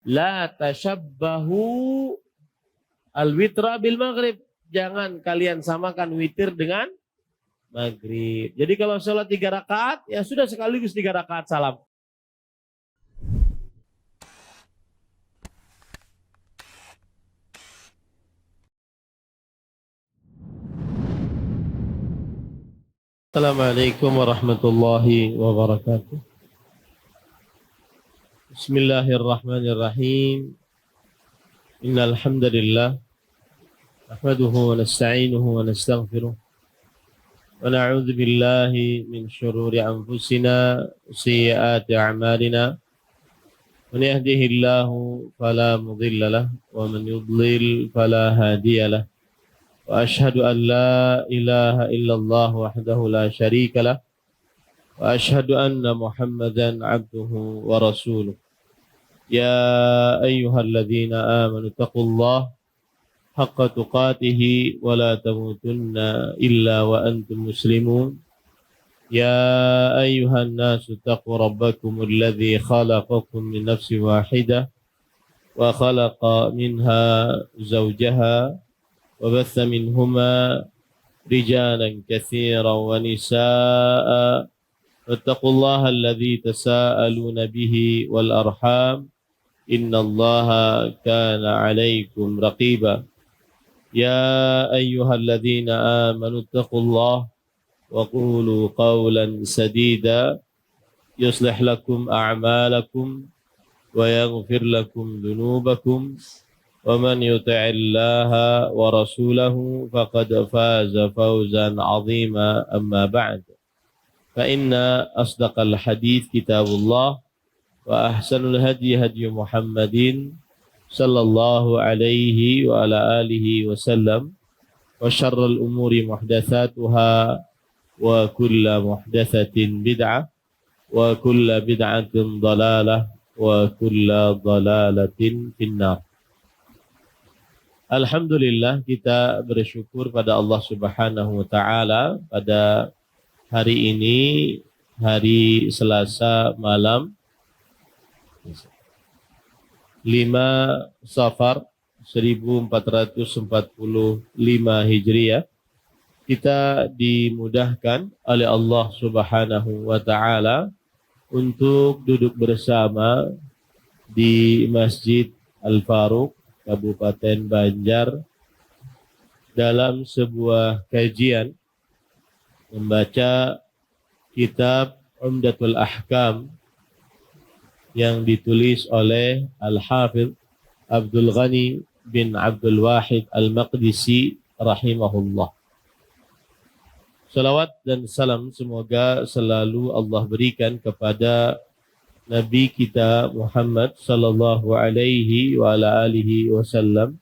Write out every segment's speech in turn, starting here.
La tashabbahu al-witra bil maghrib. Jangan kalian samakan witir dengan maghrib. Jadi kalau sholat 3 rakaat, ya sudah sekaligus 3 rakaat salam. Assalamualaikum warahmatullahi wabarakatuh. Bismillahirrahmanirrahim. Innal hamdalillah nahmaduhu wa nasta'inuhu wa nastaghfiruh. Wa na'udzu billahi min syururi anfusina wa sayyiati a'malina. Man yahdihillahu fala mudilla lahu wa man yudlil fala hadiya lahu. Wa asyhadu an la ilaha illallah wahdahu la syarika lah. Wa asyhadu anna Muhammadan abduhu wa rasuluh. Ya ayyuhalladzina amanu taqullaha haqqa tuqatih wa la tamutunna illa wa antum muslimun. Ya ayyuhan nasu taqu rabbakumul ladzi khalaqakum min nafsin wahidah wa khalaqa minha zawjaha wa batha minhuma rijalan katsiran wa nisaa'a wattaqullaha alladzi tasaaluna bihi wal arham innallaha kana 'alaikum raqiba. Ya ayyuhalladzina amanu taqullaha wa qulu qawlan sadida yuslih lakum a'malakum wa yaghfir lakum dhunubakum wa man yuti'illaha wa rasulahu faqad faza fawzan 'azima amma ba'd. Fa inna asdaqal hadits kitabullah wa ahsanul hadi hadi Muhammadin sallallahu alaihi wa ala alihi wasallam wa syarrul umuri muhdatsatuha wa kullu muhdatsatin bid'ah wa kullu bid'atin dhalalah wa kullu dhalalatin finnar. Alhamdulillah, kita bersyukur pada Allah Subhanahu wa taala pada hari ini, hari Selasa malam 5 Safar 1445 Hijriah, kita dimudahkan oleh Allah Subhanahu wa taala untuk duduk bersama di Masjid Al-Faruq, Kabupaten Banjar, dalam sebuah kajian membaca kitab Umdatul Ahkam yang ditulis oleh Al-Hafidh Abdul Ghani bin Abdul Wahid Al-Maqdisi rahimahullah. Salawat dan salam semoga selalu Allah berikan kepada Nabi kita Muhammad sallallahu alaihi wa ala alihi wasallam,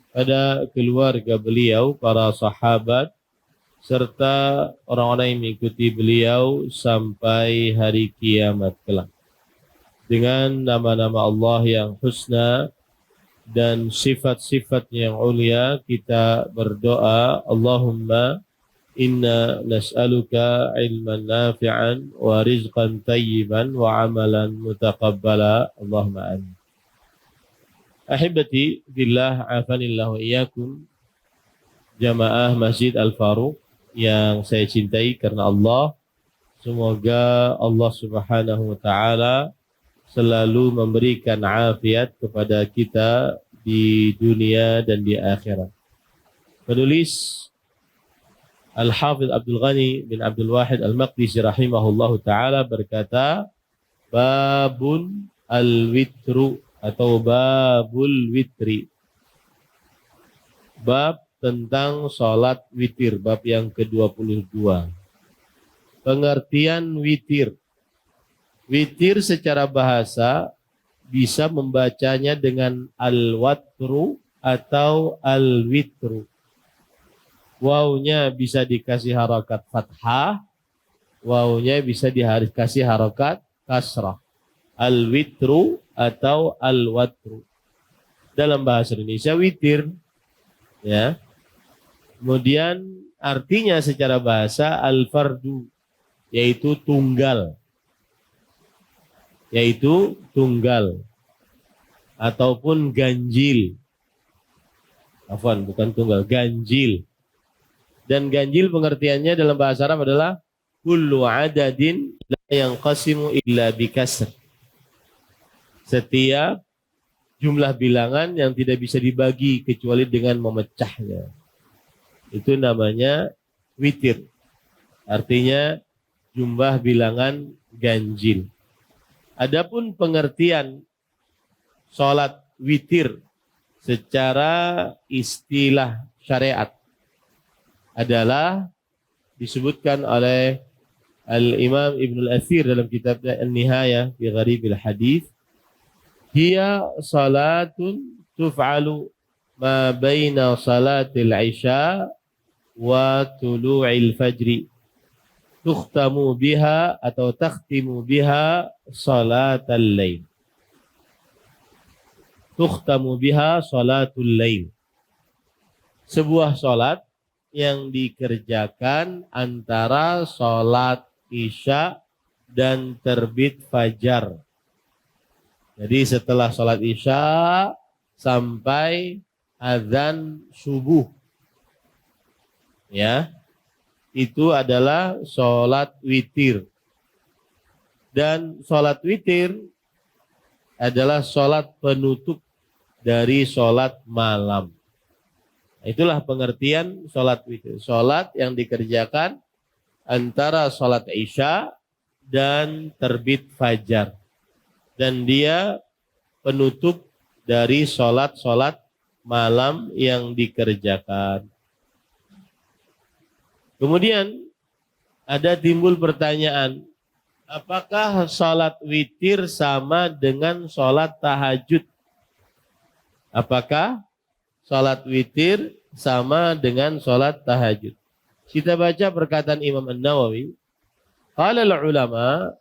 pada keluarga beliau, para sahabat, serta orang-orang yang mengikuti beliau sampai hari kiamat kelak. Dengan nama-nama Allah yang husna dan sifat-sifatnya yang ulia, kita berdoa, Allahumma inna nas'aluka ilman nafi'an wa rizqan tayyiban wa amalan mutaqabbala. Allahumma amin. Ahibati billah, afanillahu iyyakum, jamaah Masjid Al-Faruq yang saya cintai karena Allah. Semoga Allah Subhanahu wa taala selalu memberikan afiat kepada kita di dunia dan di akhirat. Penulis Al-Hafidh Abdul Ghani bin Abdul Wahid Al-Maqdisi rahimahullahu ta'ala berkata, babun al-witru atau babul witri. Bab tentang sholat witir, bab yang ke-22. Pengertian witir. Witir secara bahasa bisa membacanya dengan al-watru atau al-witru. Wawnya bisa dikasih harakat fathah, wawnya bisa dikasih harakat kasrah. Al-witru atau al-watru. Dalam bahasa Indonesia witir, ya. Kemudian artinya secara bahasa al-fardu, yaitu tunggal. ataupun ganjil. Afwan, bukan tunggal, ganjil. Dan ganjil pengertiannya dalam bahasa Arab adalah kullu adadin la yanqasimu illa bikasr. Setiap jumlah bilangan yang tidak bisa dibagi kecuali dengan memecahnya. Itu namanya witir. Artinya jumlah bilangan ganjil. Adapun pengertian sholat witir secara istilah syariat adalah disebutkan oleh Al-Imam Ibn Al-Athir dalam kitabnya An-Nihayah fi Gharibil Hadith, hiya salatun tuf'alu ma baina salatil isya wa tulu'il fajri tukhtamu biha atau takhtimu biha salatal lail. Tukhtamu biha salatul lail. Sebuah salat yang dikerjakan antara salat isya dan terbit fajar. Jadi setelah salat isya sampai azan subuh, ya, itu adalah salat witir. Dan salat witir adalah salat penutup dari salat malam. Itulah pengertian salat witir. Salat yang dikerjakan antara salat isya dan terbit fajar. Dan dia penutup dari salat-salat malam yang dikerjakan. Kemudian ada timbul pertanyaan, apakah salat witir sama dengan salat tahajud? Apakah salat witir sama dengan salat tahajud? Kita baca perkataan Imam An-Nawawi. Qala al-ulama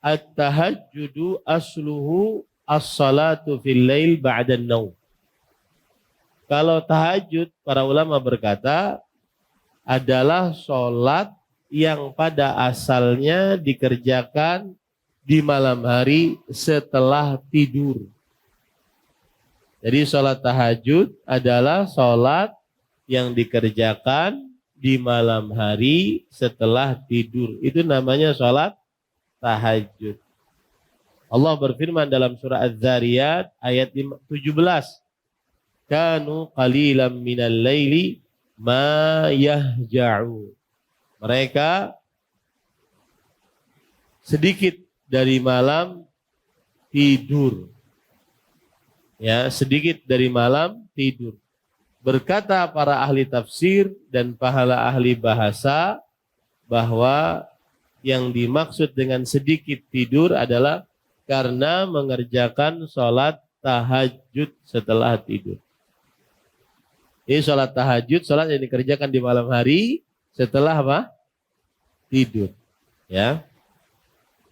at-tahajjudu asluhu as-salatu fil lail ba'da an-naum. Kalau tahajud, para ulama berkata adalah salat yang pada asalnya dikerjakan di malam hari setelah tidur. Jadi salat tahajud adalah salat yang dikerjakan di malam hari setelah tidur. Itu namanya salat tahajud. Allah berfirman dalam surah Az-Zariyat ayat 17. Kanu qalilan minal laili ma yahja'u. Mereka sedikit dari malam tidur. Ya, sedikit dari malam tidur. Berkata para ahli tafsir dan pahala ahli bahasa bahwa yang dimaksud dengan sedikit tidur adalah karena mengerjakan sholat tahajud setelah tidur. Ini sholat tahajud, sholat yang dikerjakan di malam hari setelah apa? Tidur. Ya.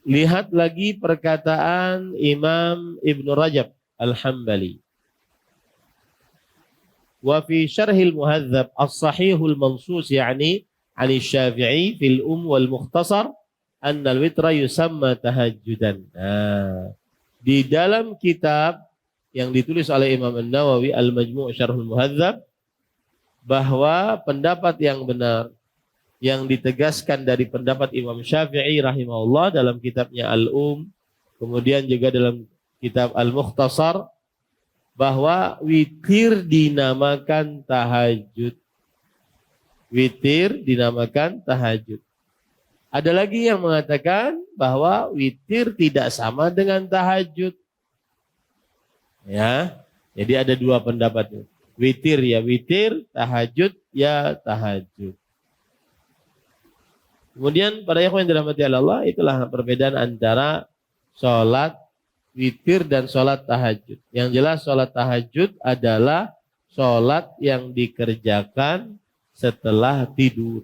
Lihat lagi perkataan Imam Ibn Rajab Al-Hambali. Wa fi syarhil muhadzab as-sahihul mansus yani ani Syafi'i fil wal mukhtasar anna al-witra yusamma tahajjudan. Nah, di dalam kitab yang ditulis oleh Imam An-Nawawi Al-Majmu' Syarhul Muhadzab, bahwa pendapat yang benar yang ditegaskan dari pendapat Imam Syafi'i rahimahullah dalam kitabnya kemudian juga dalam kitab Al-Mukhtasar, bahwa witir dinamakan tahajud. Witir dinamakan tahajud. Ada lagi yang mengatakan bahwa witir tidak sama dengan tahajud. Ya, jadi ada dua pendapat. Witir ya witir, tahajud ya tahajud. Kemudian para ikhwan yang dirahmati Allah, itulah perbedaan antara sholat witir dan sholat tahajud. Yang jelas sholat tahajud adalah sholat yang dikerjakan setelah tidur.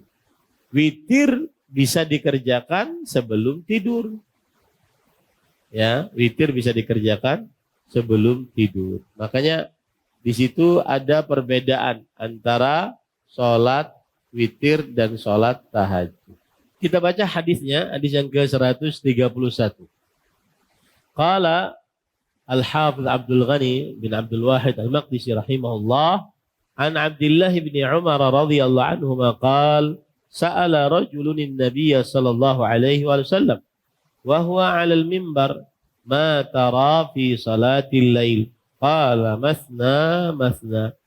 Witir bisa dikerjakan sebelum tidur. Ya, witir bisa dikerjakan sebelum tidur. Makanya di situ ada perbedaan antara sholat witir dan sholat tahajud. Kita baca hadisnya, hadis yang ke-131. Qala Al-Hafidh Abdul Ghani bin Abdul Wahid Al-Maqdisi rahimahullah an Abdullah bin Umar radhiyallahu anhuma qala sa'ala rajulun an-nabiy sallallahu alaihi wasallam wa huwa 'ala al-mimbar ma tara fi salatil lail qala mathna mathna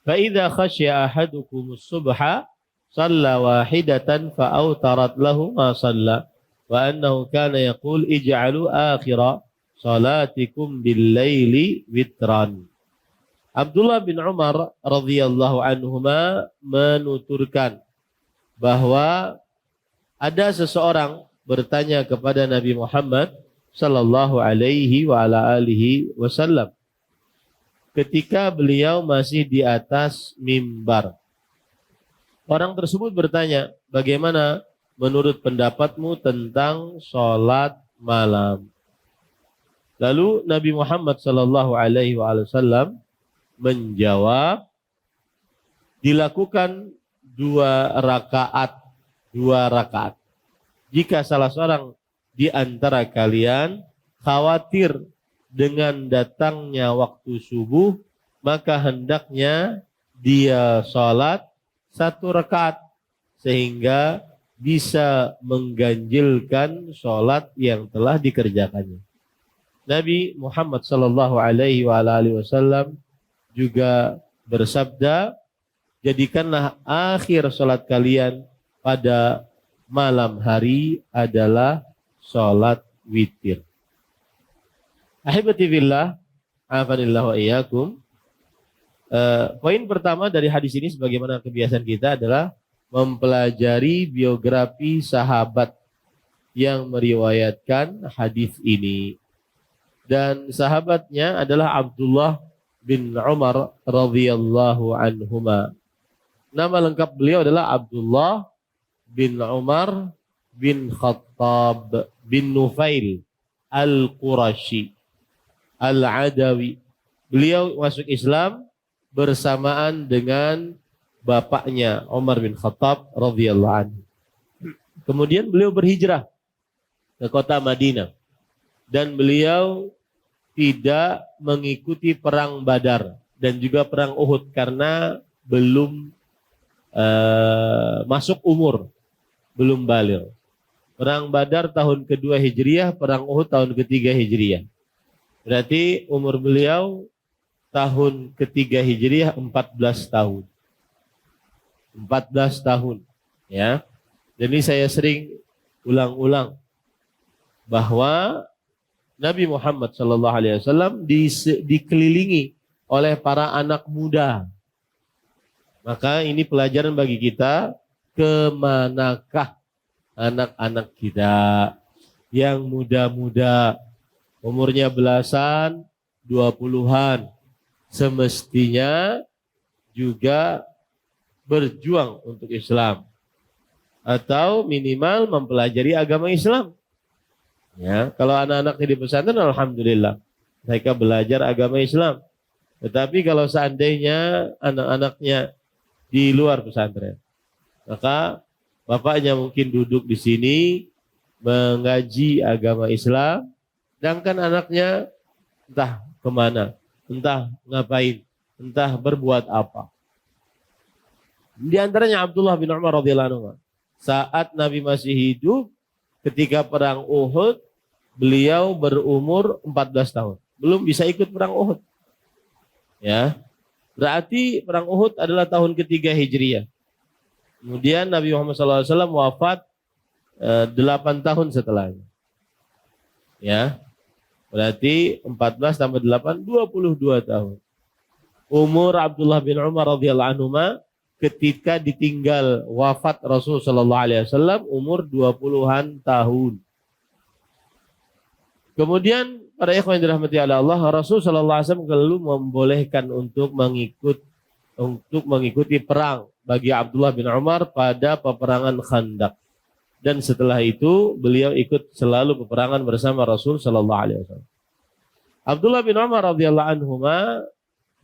fa idza khashiya ahadukum as-subha shalla wahidatan fa awtarat lahu ma shalla wa annahu kana yaqul ij'alu akhira salatikum bil laili witran. Abdullah bin Umar radhiyallahu anhuma menuturkan bahwa ada seseorang bertanya kepada Nabi Muhammad sallallahu alaihi wa ala alihi wasallam ketika beliau masih di atas mimbar. Orang tersebut bertanya, bagaimana menurut pendapatmu tentang sholat malam? Lalu Nabi Muhammad sallallahu alaihi wasallam menjawab, dilakukan dua rakaat. Jika salah seorang di antara kalian khawatir dengan datangnya waktu subuh, maka hendaknya dia sholat 1 rakaat sehingga bisa mengganjilkan sholat yang telah dikerjakannya. Nabi Muhammad sallallahu alaihi wasallam juga bersabda, jadikanlah akhir sholat kalian pada malam hari adalah sholat witir. Ahibati fillah, afanillah wa iyyakum. Poin pertama dari hadis ini sebagaimana kebiasaan kita adalah mempelajari biografi sahabat yang meriwayatkan hadis ini. Dan sahabatnya adalah Abdullah bin Umar radhiyallahu anhuma. Nama lengkap beliau adalah Abdullah bin Umar bin Khattab bin Nufail Al-Qurashi Al-Adawi. Beliau masuk Islam bersamaan dengan bapaknya Umar bin Khattab radhiyallahu anhu. Kemudian beliau berhijrah ke kota Madinah dan beliau tidak mengikuti perang Badar dan juga perang Uhud karena belum masuk umur, belum baligh. Perang Badar tahun kedua Hijriah, perang Uhud tahun ketiga Hijriah. Berarti umur beliau tahun ketiga Hijriah 14 tahun. 14 tahun, ya. Jadi saya sering ulang-ulang bahwa Nabi Muhammad sallallahu alaihi wasallam dikelilingi oleh para anak muda. Maka ini pelajaran bagi kita, kemanakah anak-anak kita yang muda-muda, umurnya belasan, 20-an, semestinya juga berjuang untuk Islam atau minimal mempelajari agama Islam. Ya, kalau anak-anak di pesantren alhamdulillah mereka belajar agama Islam. Tetapi kalau seandainya anak-anaknya di luar pesantren, maka bapaknya mungkin duduk di sini mengaji agama Islam, sedangkan anaknya entah kemana, entah ngapain, entah berbuat apa. Di antaranya Abdullah bin Umar radhiyallahu anhu. Saat Nabi masih hidup ketika perang Uhud, beliau berumur 14 tahun. Belum bisa ikut perang Uhud. Ya. Berarti perang Uhud adalah tahun ketiga Hijriah. Kemudian Nabi Muhammad SAW wafat 8 tahun setelahnya. Ya. Berarti 14 tambah 8, 22 tahun. Umur Abdullah bin Umar radhiyallahu anhu ketika ditinggal wafat Rasul sallallahu alaihi wasallam umur 20-an tahun. Kemudian para ikhwan yang dirahmati oleh Allah, Rasul sallallahu alaihi wasallam selalu membolehkan untuk mengikuti perang bagi Abdullah bin Umar pada peperangan Khandaq. Dan setelah itu beliau ikut selalu peperangan bersama Rasul sallallahu alaihi wasallam. Abdullah bin Umar radhiyallahu anhu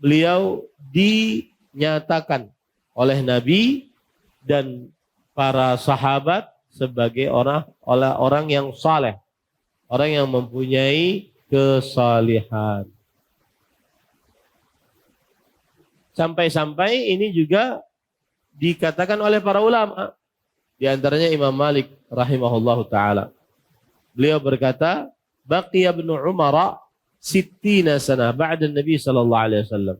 beliau dinyatakan oleh Nabi dan para sahabat sebagai orang yang saleh, orang yang mempunyai kesalihan. Sampai-sampai ini juga dikatakan oleh para ulama. Di antaranya Imam Malik rahimahullahu ta'ala. Beliau berkata, Baqiya ibnu Umar sittina sanah ba'da Nabi sallallahu alaihi wasallam.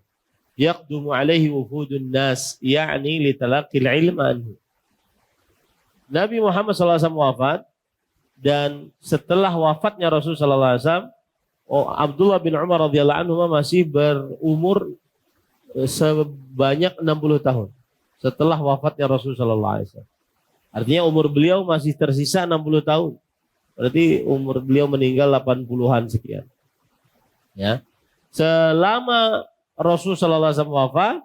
Yaqdumu alaihi wufudun nas, ya'ni litalaqil ilm anhu. Nabi Muhammad SAW wafat, dan setelah wafatnya Rasul sallallahu alaihi wasallam, Abdullah bin Umar radhiyallahu anhu masih berumur sebanyak 60 tahun setelah wafatnya Rasul sallallahu alaihi wasallam. Artinya umur beliau masih tersisa 60 tahun. Berarti umur beliau meninggal 80-an sekian. Ya. Selama Rasul sallallahu alaihi wasallam wafat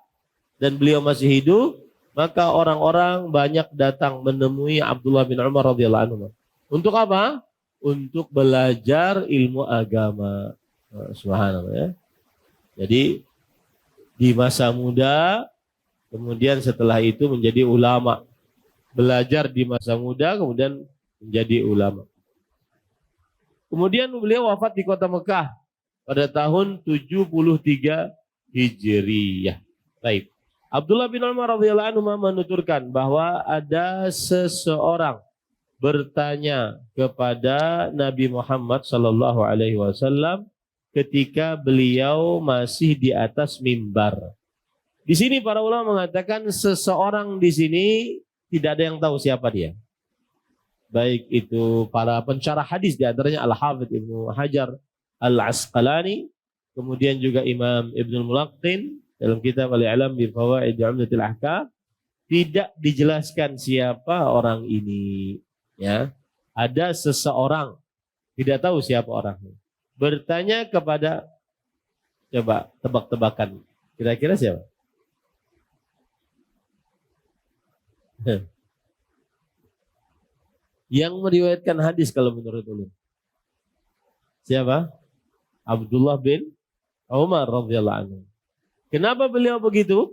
dan beliau masih hidup, maka orang-orang banyak datang menemui Abdullah bin Umar radhiyallahu anhu. Untuk apa? Untuk belajar ilmu agama. Subhanallah ya. Jadi di masa muda, kemudian setelah itu menjadi ulama. Belajar di masa muda, kemudian menjadi ulama. Kemudian beliau wafat di kota Mekah pada tahun 73 Hijriyah. Baik. Abdullah bin Umar radhiyallahu anhu menuturkan bahwa ada seseorang bertanya kepada Nabi Muhammad sallallahu alaihi wasallam ketika beliau masih di atas mimbar. Di sini para ulama mengatakan seseorang di sini tidak ada yang tahu siapa dia. Baik itu para pensyarah hadis, di antaranya Al-Hafidz Ibnu Hajar Al-Asqalani, kemudian juga Imam Ibnul Mulaqqin dalam kitab Al-I'lam bi Fawaid Umdatul Ahkam, tidak dijelaskan siapa orang ini. Ya, ada seseorang, tidak tahu siapa orangnya, bertanya kepada, coba tebak-tebakan, kira-kira siapa? Yang meriwayatkan hadis kalau menurut ulun, siapa? Abdullah bin Umar radhiyallahu anhu. Kenapa beliau begitu?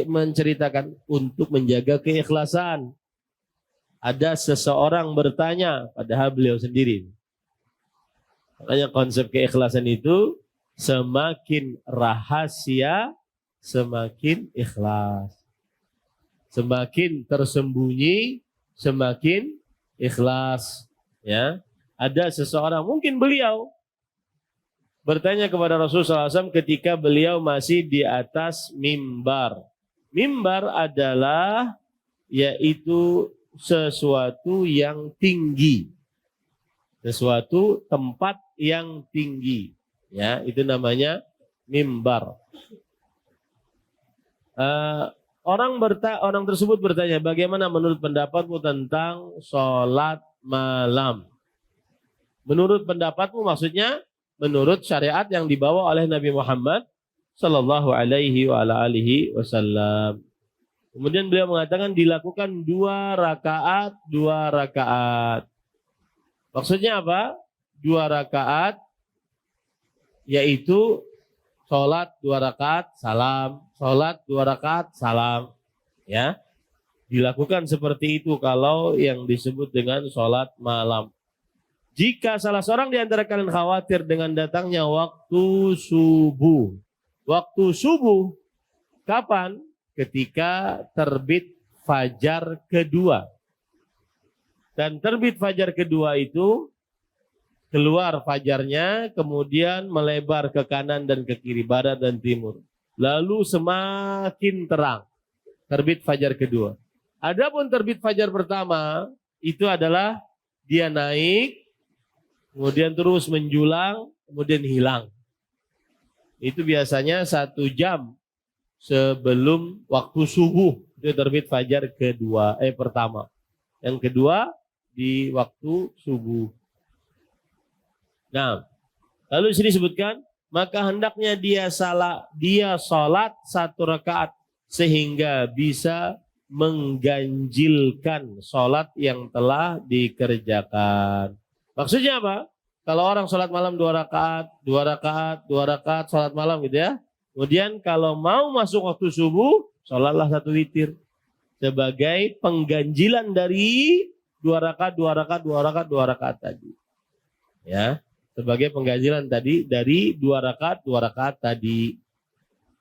Menceritakan untuk menjaga keikhlasan. Ada seseorang bertanya, padahal beliau sendiri. Makanya konsep keikhlasan itu semakin rahasia, semakin ikhlas. Semakin tersembunyi, semakin ikhlas. Ya, ada seseorang, mungkin beliau bertanya kepada Rasulullah SAW ketika beliau masih di atas mimbar. Mimbar adalah yaitu sesuatu yang tinggi, sesuatu tempat yang tinggi. Ya, itu namanya mimbar. Orang tersebut bertanya, bagaimana menurut pendapatmu tentang sholat malam? Menurut pendapatmu maksudnya menurut syariat yang dibawa oleh Nabi Muhammad sallallahu alaihi wa ala alihi wasallam. Kemudian beliau mengatakan dilakukan 2 rakaat. Maksudnya apa? 2 rakaat yaitu sholat 2 rakaat salam, sholat 2 rakaat salam. Ya, dilakukan seperti itu kalau yang disebut dengan sholat malam. Jika salah seorang di antara kalian khawatir dengan datangnya waktu subuh. Waktu subuh kapan? Ketika terbit fajar kedua. Dan terbit fajar kedua itu keluar fajarnya, kemudian melebar ke kanan dan ke kiri, barat dan timur. Lalu semakin terang. Terbit fajar kedua. Adapun terbit fajar pertama itu adalah dia naik, kemudian terus menjulang, kemudian hilang. Itu biasanya 1 jam sebelum waktu subuh. Itu terbit fajar pertama. Yang kedua di waktu subuh. Nah, lalu sini disebutkan, maka hendaknya dia salat 1 rakaat sehingga bisa mengganjilkan salat yang telah dikerjakan. Maksudnya apa? Kalau orang sholat malam 2 rakaat, 2 rakaat, 2 rakaat sholat malam gitu ya. Kemudian kalau mau masuk waktu subuh, sholatlah 1 witir. Sebagai pengganjilan dari 2 rakaat, 2 rakaat, 2 rakaat, 2 rakaat tadi. Ya. sebagai pengganjilan tadi dari 2 rakaat tadi.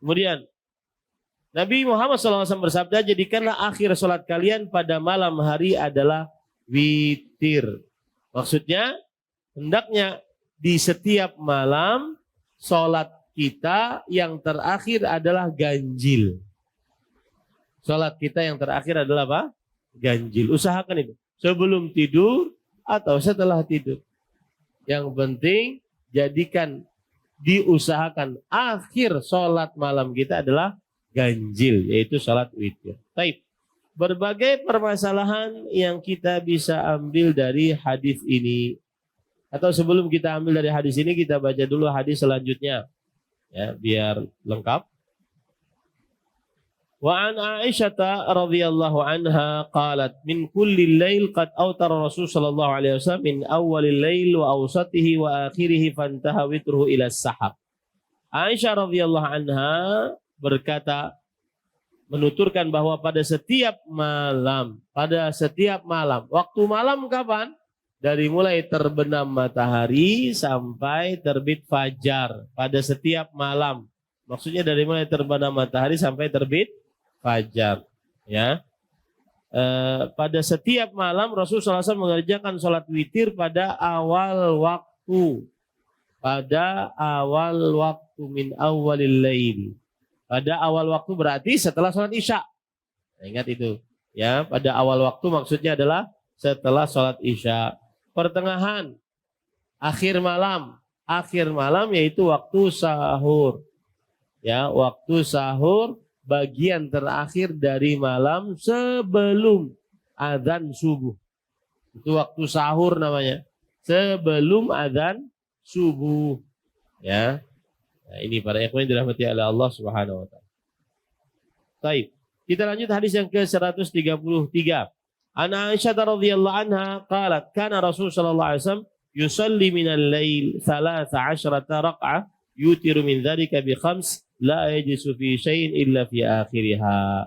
Kemudian Nabi Muhammad SAW bersabda, jadikanlah akhir sholat kalian pada malam hari adalah witir. Maksudnya hendaknya di setiap malam sholat kita yang terakhir adalah ganjil. Sholat kita yang terakhir adalah apa? Ganjil. Usahakan itu. Sebelum tidur atau setelah tidur. Yang penting jadikan, diusahakan akhir sholat malam kita adalah ganjil, yaitu sholat witir. Baik. Berbagai permasalahan yang kita bisa ambil dari hadis ini. Atau sebelum kita ambil dari hadis ini, kita baca dulu hadis selanjutnya. Ya, biar lengkap. Wa an Aisyah radhiyallahu anha qalat min kulli lail qad awtara Rasul sallallahu alaihi wasallam min awwalil lail wa awsatihi wa akhirih fantaha witruhu ila sahab. Aisyah radhiyallahu anha berkata, menuturkan bahwa pada setiap malam, waktu malam kapan? Dari mulai terbenam matahari sampai terbit fajar pada setiap malam. Maksudnya dari mulai terbenam matahari sampai terbit fajar, ya. Pada setiap malam Rasulullah SAW mengerjakan sholat witir pada awal waktu. Pada awal waktu min awalil lail. Pada awal waktu berarti setelah sholat isya. Nah, ingat itu, ya. Pada awal waktu maksudnya adalah setelah sholat isya. Pertengahan, akhir malam yaitu waktu sahur. Ya, waktu sahur bagian terakhir dari malam sebelum azan subuh. Itu waktu sahur namanya. Sebelum azan subuh. Ya. Nah, ini para ikhwan yang dirahmati oleh Allah Subhanahu wa taala. Baik. Kita lanjut hadis yang ke-133. Ana Aisyah radhiyallahu anha qalat kana Rasul sallallahu alaihi wasallam yusalli minal lail 13 raq'ah yutiru min dzalika bi khams la yajisu fi syai'in illa fi akhiriha.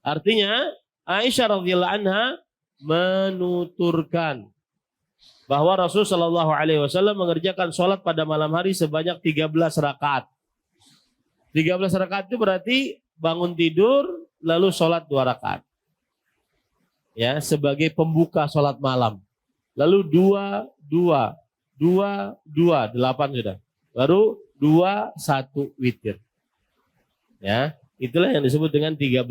Artinya Aisyah radhiyallahu anha menuturkan bahwa Rasul sallallahu alaihi wasallam mengerjakan sholat pada malam hari sebanyak 13 rakaat. 13 rakaat itu berarti bangun tidur lalu sholat 2 rakaat. Ya, sebagai pembuka sholat malam. Lalu 2, 8 sudah. Baru 2, 1 witir. Ya, itulah yang disebut dengan 13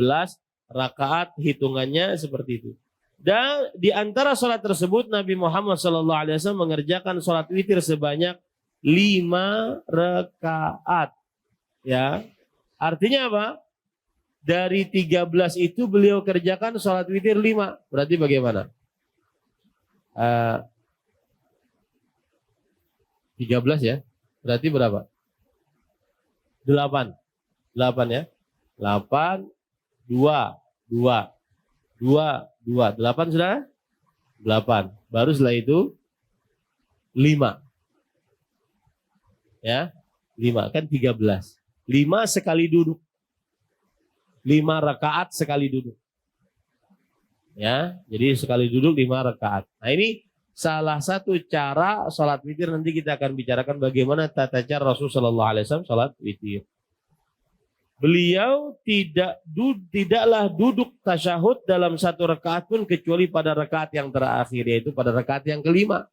rakaat, hitungannya seperti itu. Dan di antara sholat tersebut Nabi Muhammad SAW mengerjakan sholat witir sebanyak 5 rakaat. Ya, artinya apa? Dari 13 itu beliau kerjakan sholat witir 5. Berarti bagaimana? 13 ya. Berarti berapa? 8. 8 ya. 8, 2, 8 sudah? 8. Baru setelah itu 5. Ya. 5 kan 13. 5 sekali duduk. 5 rakaat sekali duduk. Ya, jadi sekali duduk 5 rakaat. Nah, ini salah satu cara sholat witir. Nanti kita akan bicarakan bagaimana tata cara Rasulullah SAW sholat witir. Beliau tidaklah duduk tasyahud dalam 1 rakaat pun kecuali pada rakaat yang terakhir, yaitu pada rakaat yang kelima.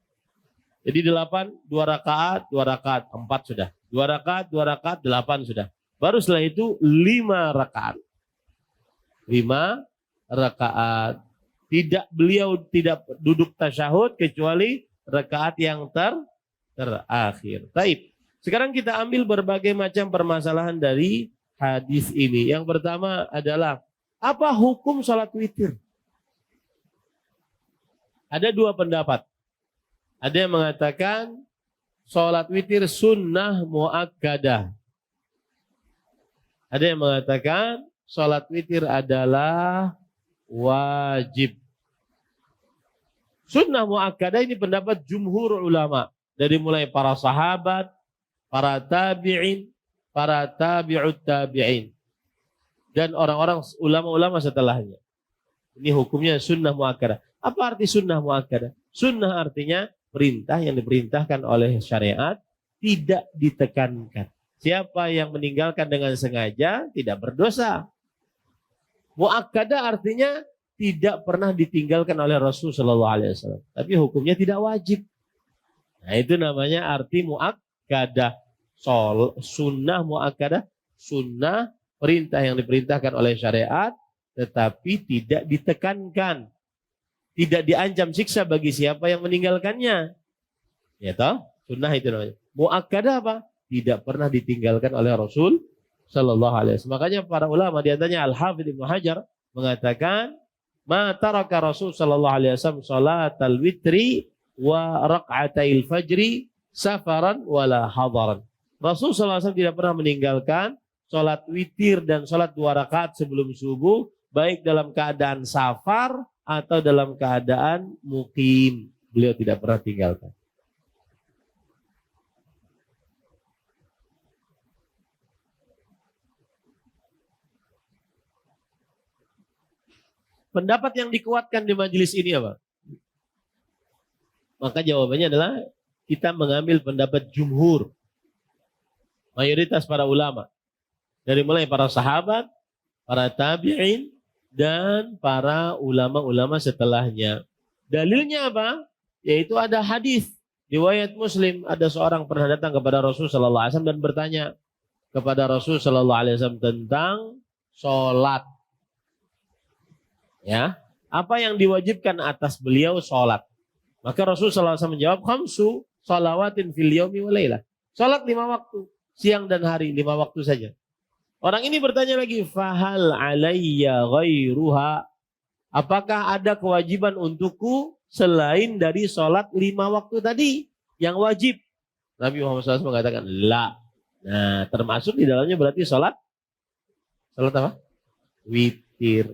Jadi 8, 2 rakaat, 2 rakaat, 4 sudah. 2 rakaat, 2 rakaat, 8 sudah. Baru setelah itu 5 rakaat. 5 rakaat. Beliau tidak duduk tasyahud kecuali rakaat yang terakhir. Baik. Sekarang kita ambil berbagai macam permasalahan dari hadis ini. Yang pertama adalah apa hukum sholat witir? Ada 2 pendapat. Ada yang mengatakan sholat witir sunnah muakkadah. Ada yang mengatakan sholat witir adalah wajib. Sunnah muakkadah ini pendapat jumhur ulama. Dari mulai para sahabat, para tabi'in, para tabi'ut tabi'in. Dan orang-orang ulama-ulama setelahnya. Ini hukumnya sunnah muakkadah. Apa arti sunnah muakkadah? Sunnah artinya perintah yang diperintahkan oleh syariat tidak ditekankan. Siapa yang meninggalkan dengan sengaja tidak berdosa. Muakkadah artinya tidak pernah ditinggalkan oleh Rasul Shallallahu Alaihi Wasallam, tapi hukumnya tidak wajib. Nah itu namanya arti muakkadah. Sunnah muakkadah, sunnah perintah yang diperintahkan oleh syariat, tetapi tidak ditekankan, tidak diancam siksa bagi siapa yang meninggalkannya. Ya toh, sunnah itu namanya. Muakkadah apa? Tidak pernah ditinggalkan oleh Rasul Sallallahu Alaihi Wasallam. Makanya para ulama di antaranya Al-Hafidz Ibnu Hajar mengatakan, ma taraka Rasul Sallallahu Alaihi Wasallam salatal witri wa raq'atail fajri safaran wala hadaran. Rasul Sallallahu Alaihi Wasallam tidak pernah meninggalkan sholat witir dan sholat 2 rakaat sebelum subuh, baik dalam keadaan safar atau dalam keadaan mukim. Beliau tidak pernah tinggalkan. Pendapat yang dikuatkan di majelis ini apa? Maka jawabannya adalah kita mengambil pendapat jumhur, mayoritas para ulama, dari mulai para sahabat, para tabi'in, dan para ulama-ulama setelahnya. Dalilnya apa? Yaitu ada hadis riwayat Muslim, ada seorang pernah datang kepada Rasul Sallallahu Alaihi Wasallam dan bertanya kepada Rasul Sallallahu Alaihi Wasallam tentang sholat. Ya, apa yang diwajibkan atas beliau sholat? Maka Rasul Sallallahu Alaihi Wasallam menjawab, khamsu shalawatin fil yaumi wa lailah. Sholat 5 waktu, siang dan hari, 5 waktu saja. Orang ini bertanya lagi, fahal alayya ghairuha? Apakah ada kewajiban untukku selain dari sholat 5 waktu tadi yang wajib? Nabi Muhammad SAW mengatakan, la. Nah, termasuk di dalamnya berarti sholat apa? Witir.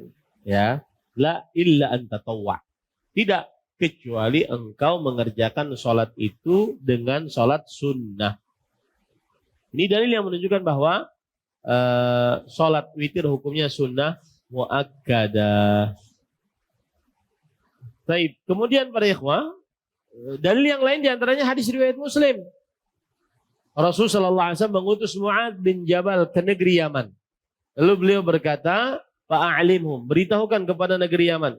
Ya, la illa anta tawwa. Tidak, kecuali engkau mengerjakan sholat itu dengan sholat sunnah. Ini dalil yang menunjukkan bahwa sholat witir hukumnya sunnah muakkadah. Baik, kemudian para ikhwah, dalil yang lain diantaranya hadis riwayat Muslim. Rasul Sallallahu Alaihi Wasallam mengutus Mu'adz bin Jabal ke negeri Yaman. Lalu beliau berkata, fa'alimhum, beritahukan kepada negeri Yaman,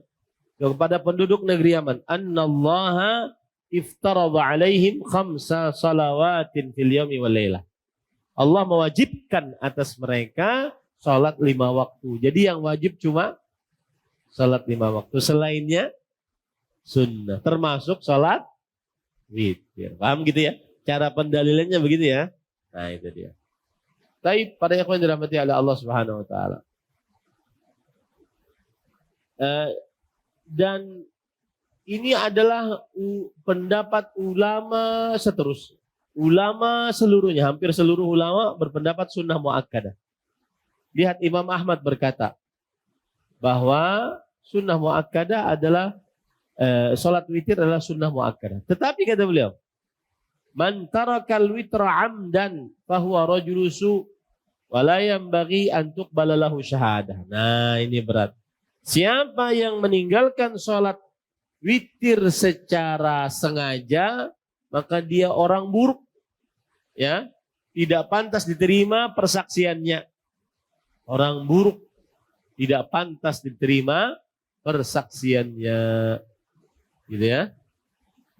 kepada penduduk negeri Yaman, annallaha iftarada alaihim 5 salawatin fil yaumi wal lailah. Allah mewajibkan atas mereka sholat 5 waktu. Jadi yang wajib cuma sholat 5 waktu. Selainnya sunnah. Termasuk sholat witir. Paham gitu ya? Cara pendalilannya begitu ya? Nah itu dia. Tapi pada ikhwan dirahmati oleh Allah Subhanahu Wa Taala. Dan ini adalah pendapat ulama seterusnya. Ulama seluruhnya, hampir seluruh ulama berpendapat sunnah muakkadah. Lihat Imam Ahmad berkata bahwa sunnah muakkadah adalah sholat witir adalah sunnah muakkadah. Tetapi kata beliau, man tarakal witra amdan fahuwa rajulusu wa la yanbaghi an tuqbala lahu syahadah. Nah, ini berat. Siapa yang meninggalkan sholat witir secara sengaja, maka dia orang buruk. Ya, tidak pantas diterima persaksiannya. Orang buruk tidak pantas diterima persaksiannya. Gitu ya.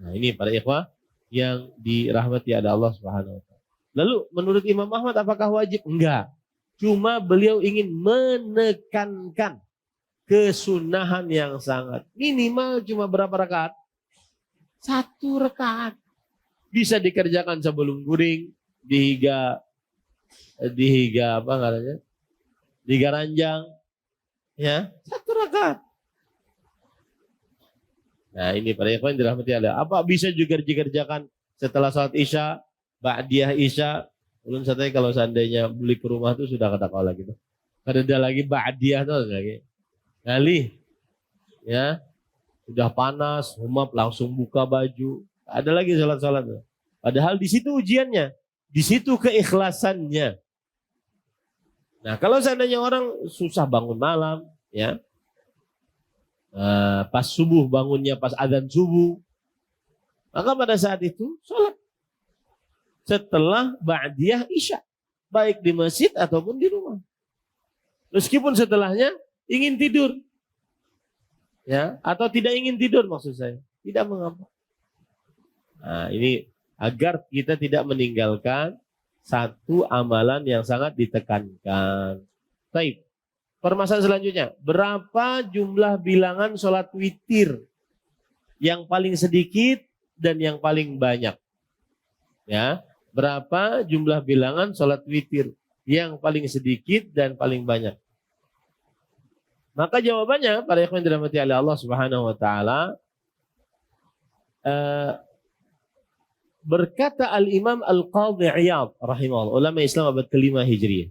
Nah, ini para ikhwah yang dirahmati ada Allah Subhanahu wa taala. Lalu menurut Imam Ahmad apakah wajib? Enggak. Cuma beliau ingin menekankan kesunahan yang sangat minimal cuma berapa rakaat? 1 rakaat. Bisa dikerjakan sebelum guring, dihiga apa namanya? Dihiga ranjang. Ya, 1 rakaat. Nah, ini para ikhwan dirahmati Allah. Apa bisa juga dikerjakan setelah salat Isya, ba'diyah Isya? Ulun katanya kalau seandainya beli ke rumah tuh sudah kata kau lagi tuh. Kada ada lagi ba'diyah tuh lagi. Kali ya, sudah panas, humap langsung buka baju. Ada lagi salat-salat. Padahal di situ ujiannya, di situ keikhlasannya. Nah, kalau seandainya orang susah bangun malam, ya, pas subuh bangunnya pas adzan subuh, Maka pada saat itu sholat setelah ba'diyah isya, baik di masjid ataupun di rumah. Meskipun setelahnya ingin tidur, ya, atau tidak ingin tidur maksud saya, tidak mengapa. Nah, ini agar kita tidak meninggalkan satu amalan yang sangat ditekankan. Baik. Permasalahan selanjutnya, berapa jumlah bilangan sholat witir yang paling sedikit dan yang paling banyak? Ya, berapa jumlah bilangan sholat witir yang paling sedikit dan paling banyak? Maka jawabannya, para ikhwan dirahmati oleh Allah Subhanahu wa taala, berkata Al-Imam Al-Qadhi Iyad rahimahullah, ulama Islam abad ke-5 Hijriah.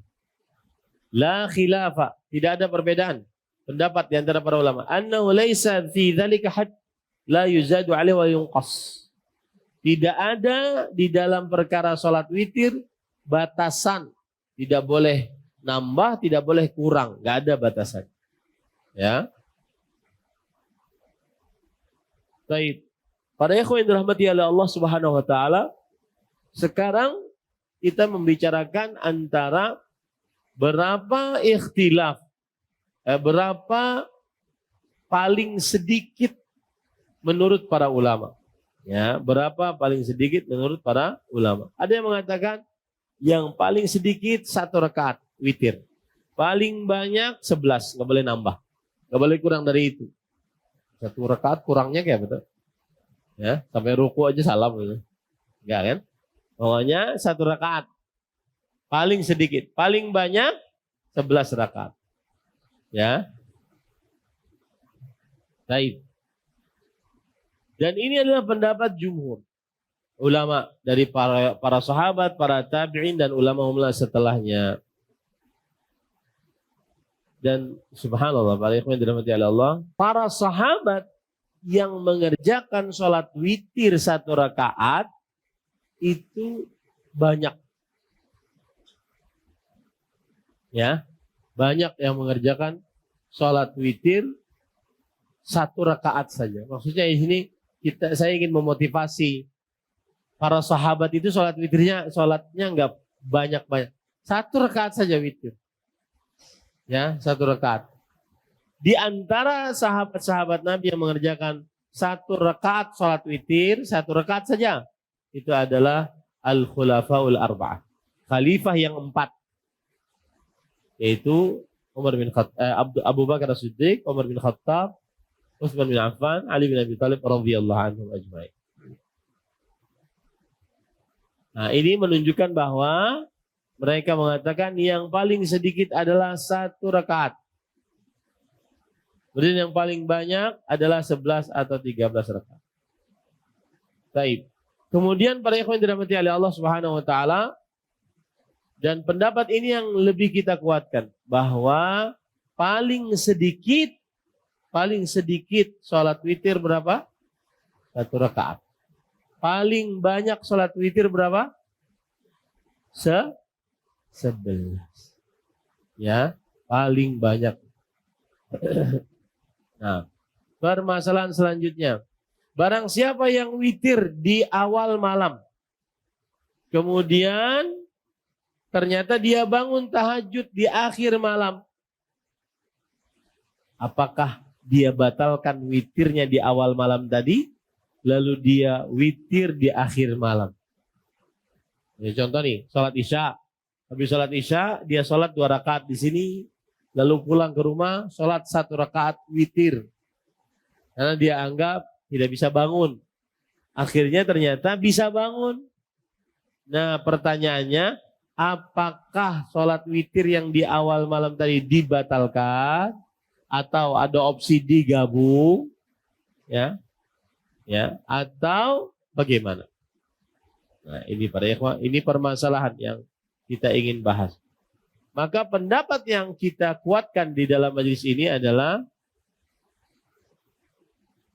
La khilafa, tidak ada perbedaan pendapat di antara para ulama. Annahu laisa fi dzalika had la yuzadu alaihi wa yunqas. Tidak ada di dalam perkara salat witir batasan, tidak boleh nambah, tidak boleh kurang, enggak ada batasan. Ya. Baik. Para ikhwan yang dirahmati oleh Allah Subhanahu wa taala, sekarang kita membicarakan antara berapa ikhtilaf, berapa paling sedikit menurut para ulama. Ya, berapa paling sedikit menurut para ulama. Ada yang mengatakan yang paling sedikit 1 rakaat witir. Paling banyak 11, nggak boleh nambah. Nggak boleh kurang dari itu. 1 rakaat kurangnya kayak betul. Ya, sampai ruku aja salam gitu. Enggak kan? Pokoknya 1 rakaat. Paling sedikit, paling banyak 11 rakaat. Ya. Baik. Dan ini adalah pendapat jumhur ulama dari para sahabat, para tabi'in dan ulama-ulama setelahnya. Dan subhanallah, para ikhwan dirahmati Allah, para sahabat yang mengerjakan sholat witir 1 rakaat itu banyak. Ya, banyak yang mengerjakan sholat witir 1 rakaat saja. Maksudnya di sini saya ingin memotivasi para sahabat itu sholatnya nggak banyak-banyak. 1 rakaat saja witir. Ya, 1 rakaat. Di antara sahabat-sahabat Nabi yang mengerjakan 1 rakaat sholat witir, 1 rakaat saja, itu adalah al-khulafaul arba'ah. Khalifah yang 4. Yaitu Abu Bakar As-Siddiq, Umar bin Khattab, Utsman bin Affan, Ali bin Abi Thalib radhiyallahu anhum ajma'in. Nah, ini menunjukkan bahwa mereka mengatakan yang paling sedikit adalah 1 rakaat. Kemudian yang paling banyak adalah 11 atau 13 rakaat. Baik. Kemudian para ikhwan dirahmati oleh Allah Subhanahu wa taala, dan pendapat ini yang lebih kita kuatkan, bahwa paling sedikit sholat witir berapa? 1 rakaat. Paling banyak sholat witir berapa? 11. Ya, paling banyak. Nah, permasalahan selanjutnya. Barang siapa yang witir di awal malam, kemudian ternyata dia bangun tahajud di akhir malam, apakah dia batalkan witirnya di awal malam tadi, lalu dia witir di akhir malam? Ya, contoh nih, sholat isya. Habis sholat isya, dia sholat 2 rakaat di sini, lalu pulang ke rumah, sholat 1 rakaat witir. Karena dia anggap tidak bisa bangun. Akhirnya ternyata bisa bangun. Nah, pertanyaannya, apakah sholat witir yang di awal malam tadi dibatalkan? Atau ada opsi digabung? Ya, atau bagaimana? Nah, ini para ikhwah, ini permasalahan yang kita ingin bahas. Maka pendapat yang kita kuatkan di dalam majelis ini adalah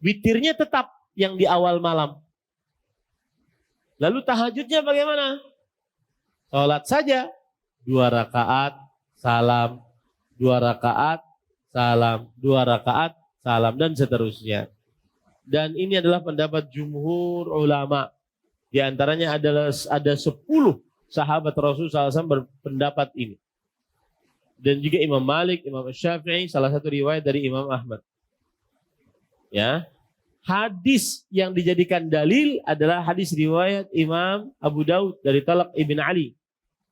witirnya tetap yang di awal malam. Lalu tahajudnya bagaimana? Sholat saja 2 rakaat salam, 2 rakaat salam, 2 rakaat salam, dan seterusnya. Dan ini adalah pendapat jumhur ulama. Di antaranya ada 10 sahabat Rasulullah SAW berpendapat ini. Dan juga Imam Malik, Imam Syafi'i, salah satu riwayat dari Imam Ahmad. Ya. Hadis yang dijadikan dalil adalah hadis riwayat Imam Abu Daud dari Talq ibn Ali.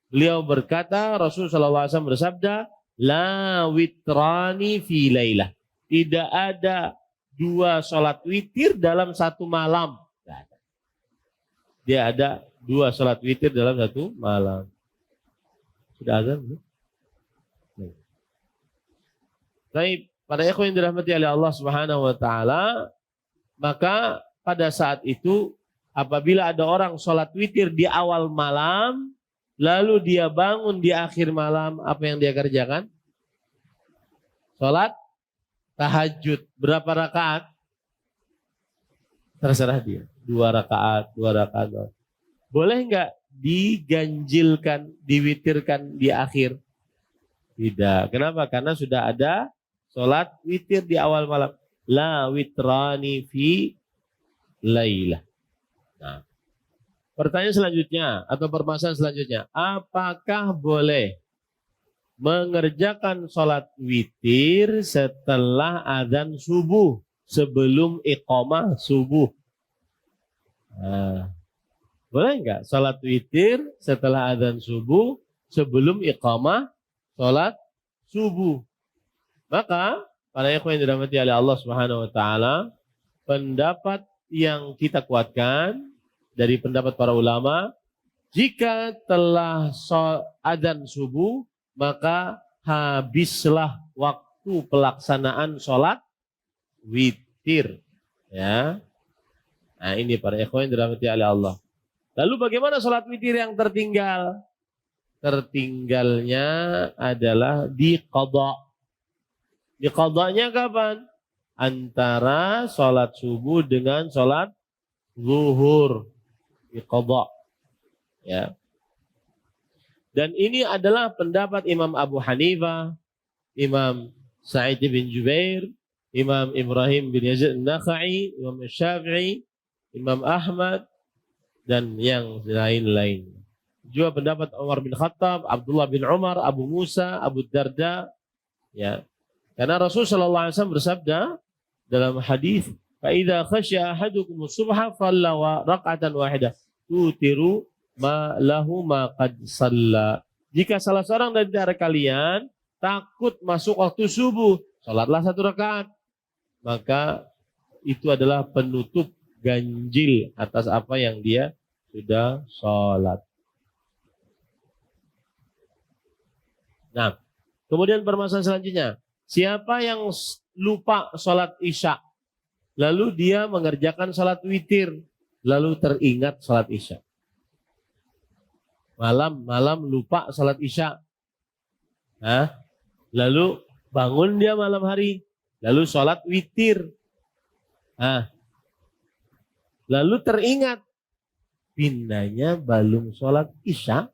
Beliau berkata, Rasulullah SAW bersabda, la witrani fi lailah. Tidak ada 2 sholat witir dalam satu malam. Dia ada 2 sholat witir dalam satu malam. Sudah azan belum? Baik, para ikhwan yang dirahmati oleh Allah Subhanahu wa taala, maka pada saat itu apabila ada orang sholat witir di awal malam, lalu dia bangun di akhir malam, apa yang dia kerjakan? Sholat tahajud. Berapa rakaat? Terserah dia. 2 rakaat, 2 rakaat. Boleh enggak diganjilkan, diwitirkan di akhir? Tidak. Kenapa? Karena sudah ada sholat witir di awal malam. La witrani fi lailah. Nah, pertanyaan selanjutnya atau permasalahan selanjutnya, apakah boleh mengerjakan sholat witir setelah azan subuh, sebelum iqamah subuh? Nah, boleh enggak sholat witir setelah azan subuh, sebelum iqamah sholat subuh? Maka para ikhwan yang dirahmati oleh Allah Subhanahu wa taala, pendapat yang kita kuatkan dari pendapat para ulama, jika telah adzan subuh, maka habislah waktu pelaksanaan sholat witir. Ya. Nah, ini para ikhwan yang dirahmati oleh Allah. Lalu bagaimana sholat witir yang tertinggal? Tertinggalnya adalah diqadha. Diqadhanya kapan? Antara sholat subuh dengan sholat zuhur. Diqadha. Ya. Dan ini adalah pendapat Imam Abu Hanifah, Imam Sa'id bin Jubair, Imam Ibrahim bin Yazid an-Nakha'i, Imam Syafi'i, Imam Ahmad, dan yang lain-lain. Juga pendapat Umar bin Khattab, Abdullah bin Umar, Abu Musa, Abu Darda. Ya. Karena Rasulullah SAW bersabda dalam hadis, "Fa idza khasya ahadukum subha falla raka'atan wahidah tutiru ma lahu ma qad shalla." Jika salah seorang dari antara kalian takut masuk waktu subuh, salatlah 1 rakaat. Maka itu adalah penutup ganjil atas apa yang dia sudah salat. Nah, kemudian permasalahan selanjutnya, siapa yang lupa sholat isya, lalu dia mengerjakan sholat witir, lalu teringat sholat isya. Malam lupa sholat isya. Nah, lalu bangun dia malam hari, lalu sholat witir. Nah, lalu teringat, pindahnya belum sholat isya.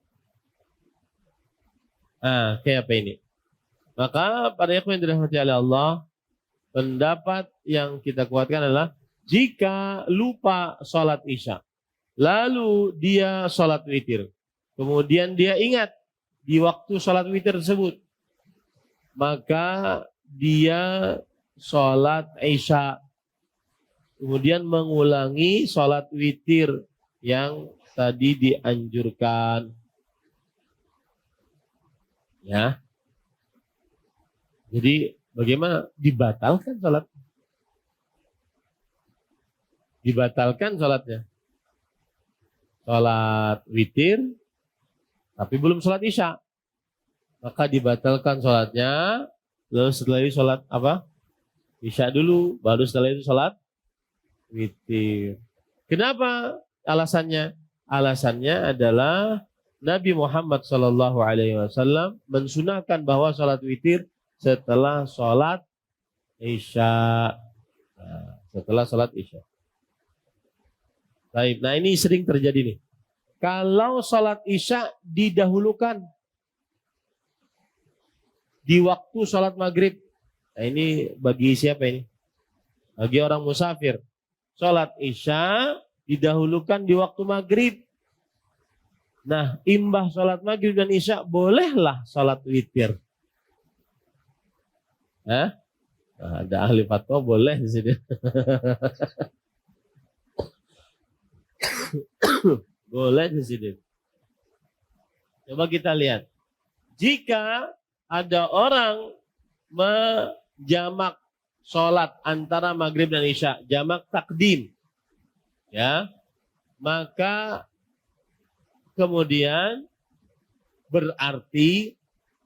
Nah, kayak apa ini? Maka pada ikhwan yang dirahmati oleh Allah, pendapat yang kita kuatkan adalah jika lupa sholat isya, lalu dia sholat witir, kemudian dia ingat di waktu sholat witir tersebut, maka dia sholat isya, kemudian mengulangi sholat witir yang tadi dianjurkan. Ya. Jadi bagaimana? Dibatalkan sholat. Dibatalkan sholatnya. Sholat witir, tapi belum sholat isya. Maka dibatalkan sholatnya, lalu setelah itu sholat apa? Isya dulu, baru setelah itu sholat witir. Kenapa alasannya? Alasannya adalah Nabi Muhammad SAW mensunahkan bahwa sholat witir setelah sholat isya. Nah, setelah sholat isya. Baik, nah ini sering terjadi nih. Kalau sholat isya didahulukan di waktu sholat maghrib. Nah ini bagi siapa ini? Bagi orang musafir. sholat isya didahulukan di waktu maghrib. Nah, imbah sholat maghrib dan isya bolehlah sholat witir. Nah, ada ahli fatwa boleh di sini. Boleh di sini. Coba kita lihat. Jika ada orang menjamak sholat antara maghrib dan isya, jamak takdim, ya, maka kemudian berarti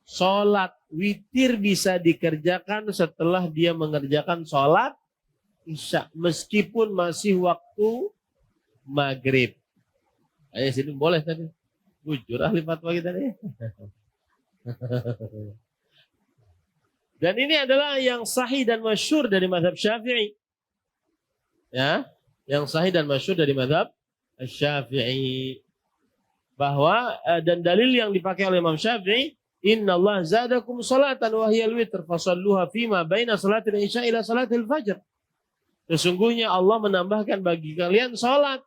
sholat witir bisa dikerjakan setelah dia mengerjakan sholat isya, meskipun masih waktu maghrib. Ayo sini boleh tadi. Bujur ahli fatwa kita nih. Dan ini adalah yang sahih dan masyhur dari mazhab Syafi'i. Ya, yang sahih dan masyhur dari mazhab Syafi'i. Bahwa dan dalil yang dipakai oleh Imam Syafi'i, innallaha zadakum salatan wa hiyal witr fasalluha fima baina salatil isya ila salatil fajr. Sesungguhnya Allah menambahkan bagi kalian salat,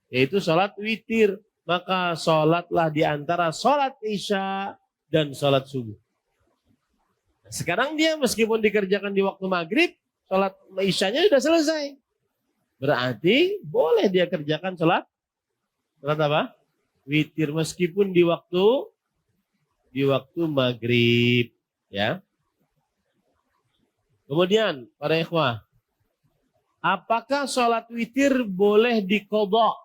yaitu salat witir. Maka salatlah di antara salat isya dan salat subuh. Sekarang dia meskipun dikerjakan di waktu maghrib, salat isyanya sudah selesai. Berarti boleh dia kerjakan salat apa? Witir meskipun di waktu maghrib, ya. Kemudian para ikhwah, apakah salat witir boleh diqadha?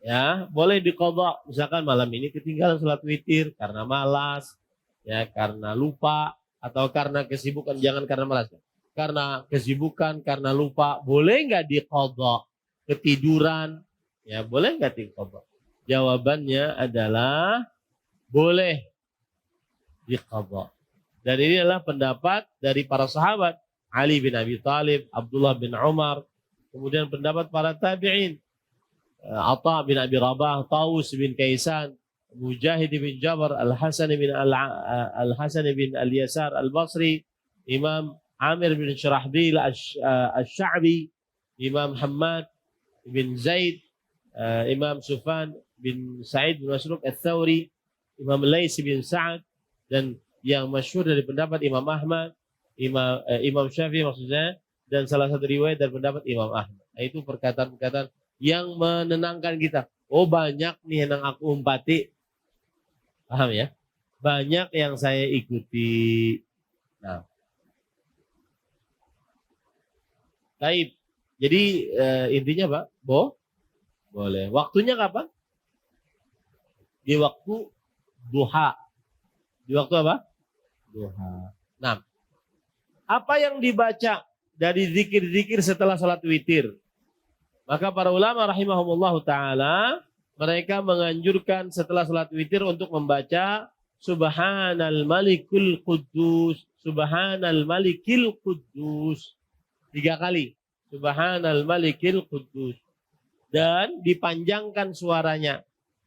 Ya, boleh diqadha. Misalkan malam ini ketinggalan salat witir karena malas, ya, karena lupa, atau karena kesibukan. Jangan karena malas, karena kesibukan, karena lupa, boleh nggak diqadha? Ketiduran, ya, boleh nggak diqadha? Jawabannya adalah boleh diqadha. Dan ini adalah pendapat dari para sahabat, Ali bin Abi Thalib, Abdullah bin Umar, kemudian pendapat para tabi'in, Atha bin Abi Rabah, Tawus bin Kaisan, Mujahid bin Jabr, Al-Hasan bin Al-Yasar Al-Basri, Imam Amir bin Shurahbil Al-Sha'bi, Imam Hammad bin Zaid, Imam Sufyan bin Sa'id bin Masruq Al-Thawri, Imam Lais bin Sa'ad, dan yang masyhur dari pendapat Imam Ahmad, Imam Syafi'i maksudnya, dan salah satu riwayat dari pendapat Imam Ahmad. Itu perkataan-perkataan yang menenangkan kita. Oh, banyak nih yang aku umpati. Paham ya? Banyak yang saya ikuti. Nah. Baik. Jadi intinya Pak, boleh. Waktunya kapan? Di waktu duha. Di waktu apa? Duha. Nah. Apa yang dibaca dari zikir-zikir setelah salat witir? Maka para ulama rahimahumullah ta'ala, mereka menganjurkan setelah salat witir untuk membaca Subhanal Malikul Quddus, Subhanal Malikil Quddus 3 kali. Subhanal Malikil Quddus. Dan dipanjangkan suaranya.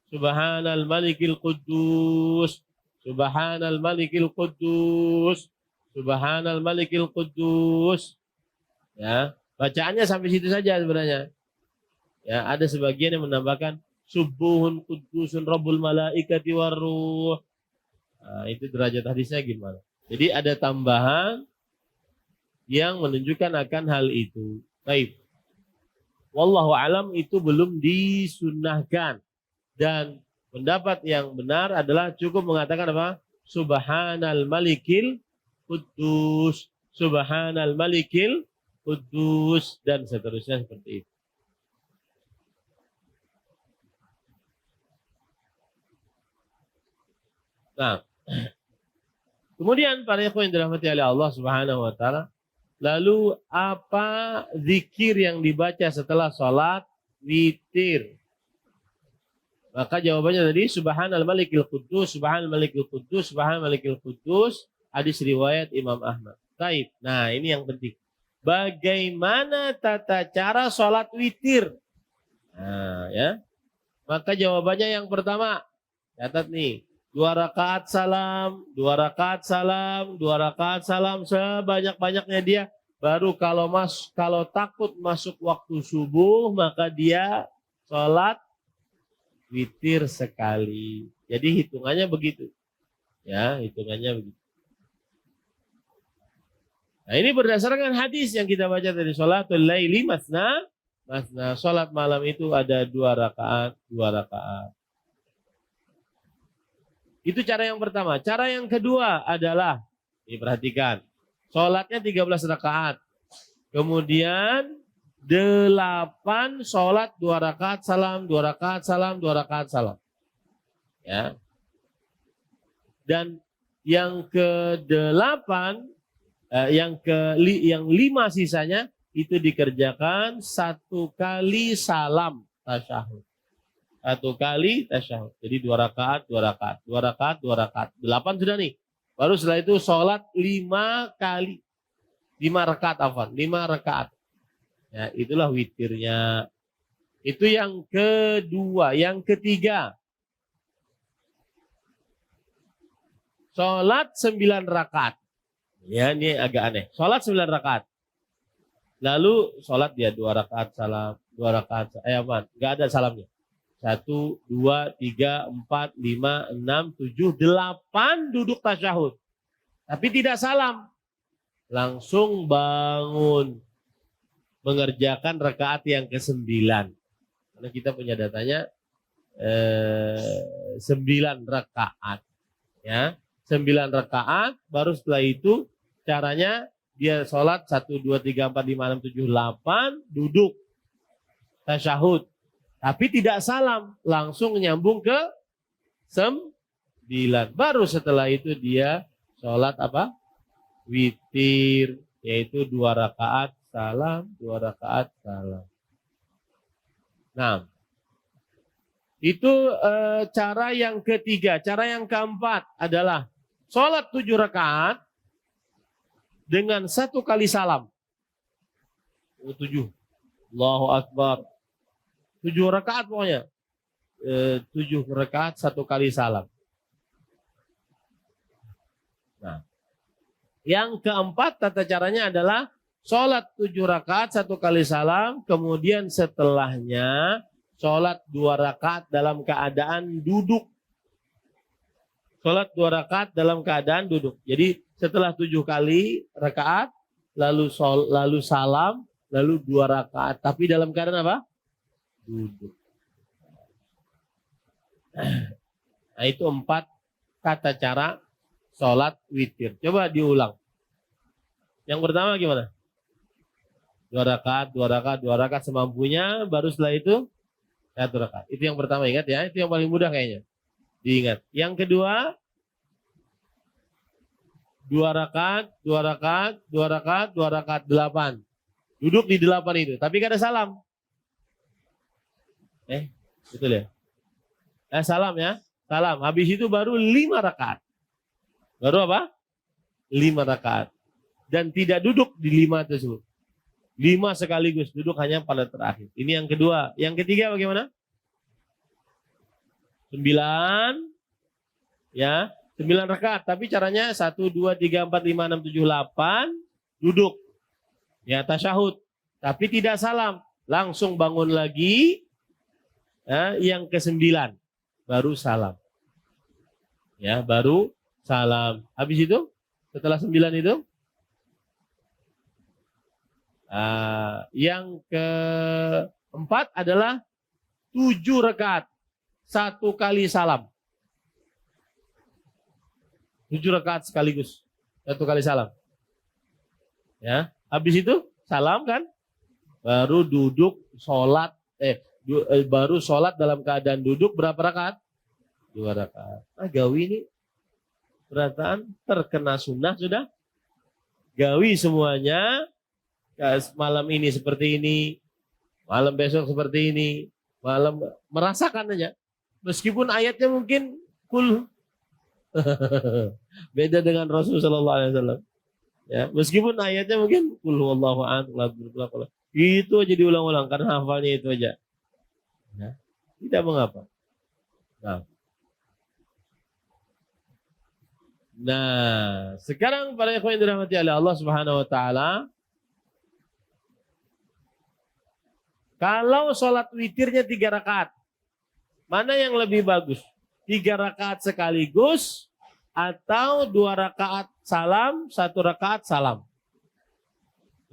Subhanal Malikil Quddus, Subhanal Malikil Quddus, Subhanal Malikil Quddus. Ya, bacaannya sampai situ saja sebenarnya. Ya, ada sebagian yang menambahkan Subuhun Quddusun Rabbul Malaikati Warruh. Nah, itu derajat hadisnya gimana? Jadi ada tambahan yang menunjukkan akan hal itu. Baik. Wallahu alam, itu belum disunnahkan. Dan pendapat yang benar adalah cukup mengatakan apa? Subhanal Malikil Quddus, Subhanal Malikil Quddus, dan seterusnya seperti itu. Nah, kemudian para ikhwan yang dirahmati oleh Allah Subhanahu wa taala, lalu apa zikir yang dibaca setelah salat witir? Maka jawabannya tadi Subhanal Malikil Quddus, Subhanal Malikil Quddus, Subhanal Malikil Quddus, hadis riwayat Imam Ahmad. Baik. Nah, ini yang penting. Bagaimana tata cara salat witir? Nah, ya. Maka jawabannya yang pertama, catat nih. 2 rakaat salam, 2 rakaat salam, 2 rakaat salam, sebanyak-banyaknya dia Baru kalau takut masuk waktu subuh, maka dia sholat witir sekali. Jadi hitungannya begitu. Ya, hitungannya begitu. Nah, ini berdasarkan hadis yang kita baca dari sholatul laili masna. Masna, sholat malam itu ada 2 rakaat, 2 rakaat. Itu cara yang pertama. Cara yang kedua adalah, diperhatikan, sholatnya 13 rakaat. Kemudian 8 sholat 2 rakaat salam, 2 rakaat salam, 2 rakaat salam. Ya. Dan yang ke-8, yang 5 sisanya itu dikerjakan 1 kali salam tasyahud. 1 kali tasyahud. Jadi 2 rakaat, 2 rakaat, 2 rakaat, 2 rakaat. 8 sudah nih. Baru setelah itu sholat 5 kali. 5 rakaat, 5 rakaat. Ya, itulah witirnya. Itu yang kedua. Yang ketiga, sholat 9 rakaat. Ya, ini agak aneh. Sholat 9 rakaat. Lalu sholat dia 2 rakaat salam, 2 rakaat. Enggak ada salamnya. 1, 2, 3, 4, 5, 6, 7, 8 duduk tasyahud. Tapi tidak salam. Langsung bangun. Mengerjakan rakaat yang ke-9. Karena kita punya datanya 9 rakaat. Ya, 9 rakaat. Baru setelah itu caranya dia sholat 1, 2, 3, 4, 5, 6, 7, 8 duduk tasyahud. Tapi tidak salam, langsung nyambung ke 9. Baru setelah itu dia sholat apa? Witir, yaitu 2 rakaat salam, 2 rakaat salam. Nah, itu cara yang ketiga. Cara yang keempat adalah sholat 7 rakaat dengan 1 kali salam. 7. Allahu Akbar. 7 rakaat pokoknya. 7 rakaat 1 kali salam. Nah, yang keempat tata caranya adalah sholat 7 rakaat 1 kali salam. Kemudian setelahnya sholat 2 rakaat dalam keadaan duduk. Sholat 2 rakaat dalam keadaan duduk. Jadi setelah 7 kali rakaat, lalu salam, lalu 2 rakaat. Tapi dalam keadaan apa? Duduk. Nah, itu 4 tata cara sholat witir. Coba diulang. Yang pertama gimana? 2 rakaat, 2 rakaat, 2 rakaat semampunya. Baru setelah itu 1 rakaat. Itu yang pertama, ingat ya. Itu yang paling mudah kayaknya. Diingat. Yang kedua, 2 rakaat, 2 rakaat, 2 rakaat, 2 rakaat, 8. Duduk di 8 itu. Tapi gak ada salam. Betul ya? Salam ya. Salam. Habis itu baru 5 rakaat. Baru apa? 5 rakaat. Dan tidak duduk di 5 tersebut. 5 sekaligus. Duduk hanya pada terakhir. Ini yang kedua. Yang ketiga bagaimana? 9. Ya. 9 rakaat. Tapi caranya 1, 2, 3, 4, 5, 6, 7, 8. Duduk. Ya, tasyahud. Tapi tidak salam. Langsung bangun lagi. Ya, yang ke-9. Baru salam. Ya, baru salam. Habis itu, setelah 9 itu, yang keempat adalah 7 rakaat. 1 kali salam. 7 rakaat sekaligus. 1 kali salam. Ya, habis itu salam kan? Baru duduk sholat. Baru sholat dalam keadaan duduk berapa rakaat? 2 rakaat. Gawi ini berataan terkena sunnah sudah. Gawi semuanya. Malam ini seperti ini. Malam besok seperti ini. Malam merasakan aja. Meskipun ayatnya mungkin kul. Beda dengan Rasulullah SAW. Ya, meskipun ayatnya mungkin kul huwallahu ahad. Itu aja diulang-ulang karena hafalnya itu aja. Ya, tidak mengapa. Nah, sekarang para ikhwan yang dirahmati oleh Allah Subhanahu wa taala, Kalau sholat witirnya 3 rakaat, mana yang lebih bagus? 3 rakaat sekaligus atau 2 rakaat salam, 1 rakaat salam?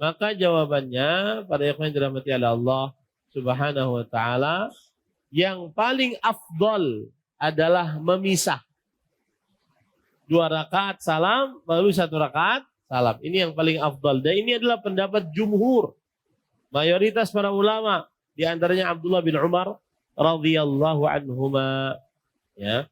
Maka jawabannya pada ikhwan yang dirahmati oleh Allah Subhanahu wa taala, yang paling afdol adalah memisah. 2 rakaat salam baru 1 rakaat salam. Ini yang paling afdal. Dan ini adalah pendapat jumhur, mayoritas para ulama, di antaranya Abdullah bin Umar radhiyallahu anhuma, ya.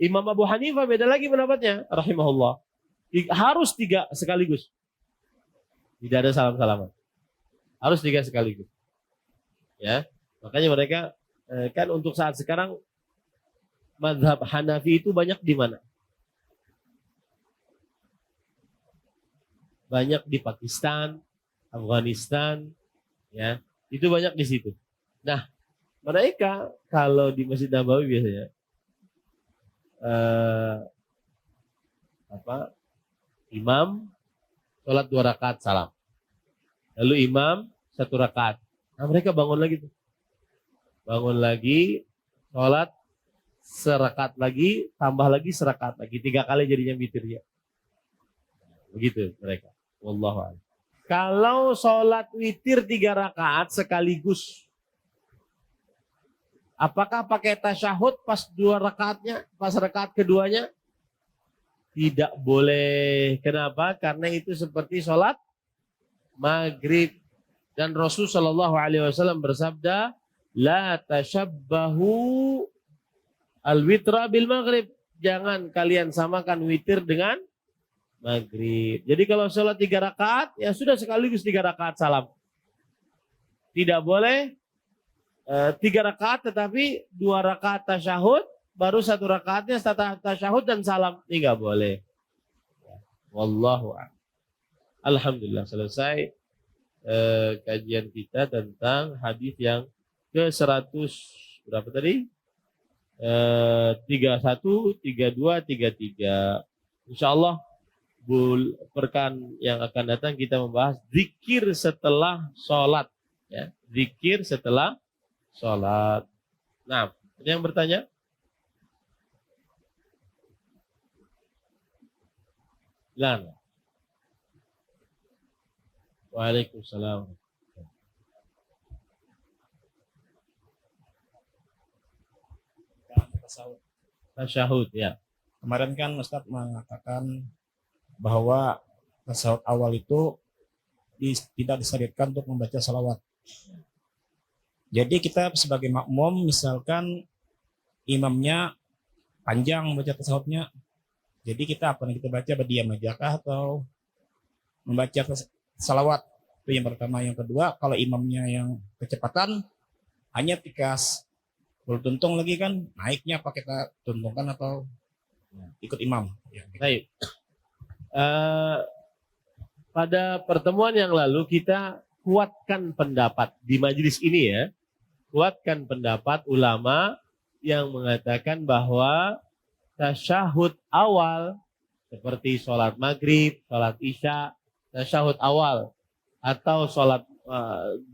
Imam Abu Hanifah beda lagi pendapatnya rahimahullah. Harus 3 sekaligus. Tidak ada salam-salaman. Harus 3 sekaligus. Ya. Makanya mereka kan untuk saat sekarang mazhab Hanafi itu banyak di mana? Banyak di Pakistan, Afghanistan, ya. Itu banyak di situ. Nah, mereka kalau di Masjid Nabawi biasanya imam sholat 2 rakaat salam. Lalu imam 1 rakaat. Nah, mereka bangun lagi tuh. Bangun lagi, sholat serakaat lagi, tambah lagi serakaat lagi. 3 kali jadinya witirnya. Begitu mereka. Wallahu a'lam. Kalau sholat witir 3 rakaat sekaligus, apakah pakai tasyahud pas 2 rakaatnya, pas rakaat keduanya? Tidak boleh. Kenapa? Karena itu seperti sholat maghrib. Dan Rasul Shallallahu Alaihi Wasallam bersabda, la tashabbahu al-witra bil maghrib. Jangan kalian samakan witir dengan maghrib. Jadi kalau sholat 3 rakaat, ya sudah sekaligus 3 rakaat salam. Tidak boleh 3 rakaat tetapi 2 rakaat tasyahud, baru 1 rakaatnya setelah tasyahud dan salam. Ini nggak boleh. Wallahu a'lam. Alhamdulillah selesai kajian kita tentang hadis yang ke-100 berapa tadi? 31, 32, 33. Insyaallah pekan yang akan datang kita membahas zikir setelah sholat, ya, zikir setelah sholat. Nah, ada yang bertanya? Lan. Waalaikumsalam. Tasyahud, ya. Kemarin kan Ustadz mengatakan bahwa tasawuf awal itu tidak disyariatkan untuk membaca salawat. Jadi kita sebagai makmum, misalkan imamnya panjang membaca tasawufnya, jadi kita apa yang kita baca, berdiam aja kah atau membaca salawat? Itu yang pertama. Yang kedua, kalau imamnya yang kecepatan, hanya tikas bertuntung lagi kan, naiknya pakai tuntungkan atau ikut imam. Ya. Baik. Pada pertemuan yang lalu kita kuatkan pendapat di majelis ini, ya, kuatkan pendapat ulama yang mengatakan bahwa tasyahud awal seperti sholat maghrib, sholat isya, tasyahud awal atau sholat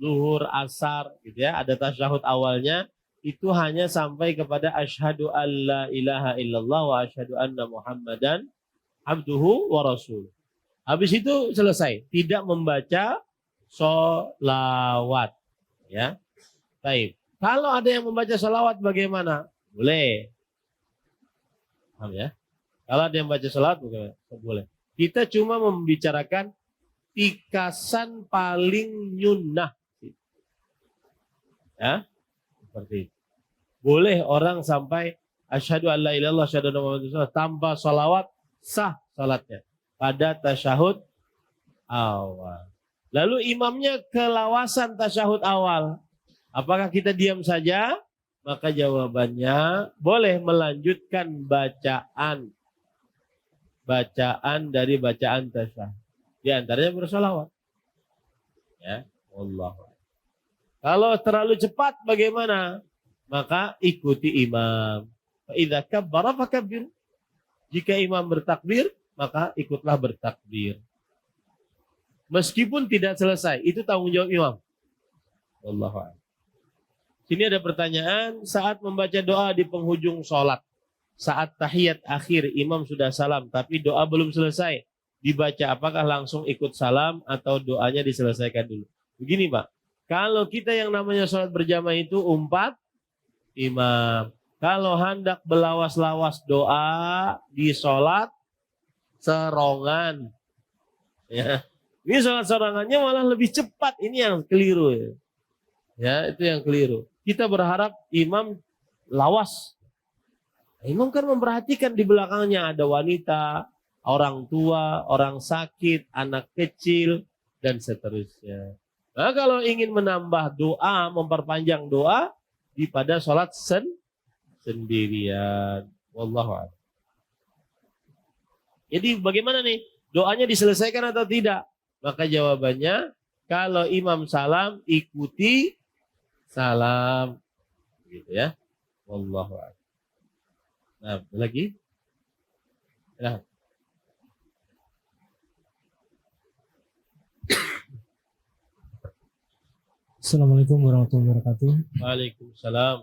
zuhur, asar, gitu ya, ada tasyahud awalnya, itu hanya sampai kepada asyhadu alla ilaha illallah wa asyhadu anna muhammadan abduhu wa rasul. Habis itu selesai, tidak membaca sholawat, ya. Baik. Kalau ada yang membaca sholawat bagaimana? Boleh. Paham ya? Kalau ada yang membaca sholawat bagaimana? Boleh. Kita cuma membicarakan tikasan paling nyunnah. Ya, seperti itu. Boleh orang sampai asyhadu alla ilaha illallah asyhadu anna muhammadan rasulullah tanpa sholawat, sah salatnya pada tasyahud awal. Lalu imamnya kelawasan tasyahud awal, apakah kita diam saja? Maka jawabannya boleh melanjutkan bacaan dari bacaan tasyahud. Di antaranya bersolawat. Ya, Allah. Kalau terlalu cepat bagaimana? Maka ikuti imam. Fa idza kabbara fakabbir. Jika imam bertakbir, maka ikutlah bertakbir. Meskipun tidak selesai, itu tanggung jawab imam. Wallahu a'lam. Sini ada pertanyaan, saat membaca doa di penghujung sholat, saat tahiyat akhir imam sudah salam, tapi doa belum selesai, dibaca apakah langsung ikut salam atau doanya diselesaikan dulu? Begini Pak, kalau kita yang namanya sholat berjamaah itu umpat imam. Kalau hendak belawas-lawas doa di sholat serongan, ya. Ini sholat serongannya malah lebih cepat, ini yang keliru ya. Ya, itu yang keliru. Kita berharap imam lawas. Imam kan memperhatikan di belakangnya ada wanita, orang tua, orang sakit, anak kecil, dan seterusnya. Nah, kalau ingin menambah doa, memperpanjang doa, pada sholat sendirian. Wallahu a'lam. Jadi bagaimana nih? Doanya diselesaikan atau tidak? Maka jawabannya, kalau imam salam, ikuti salam, gitu ya. Wallahu a'lam. Nah, lagi? Nah. Assalamualaikum warahmatullahi wabarakatuh. Waalaikumsalam.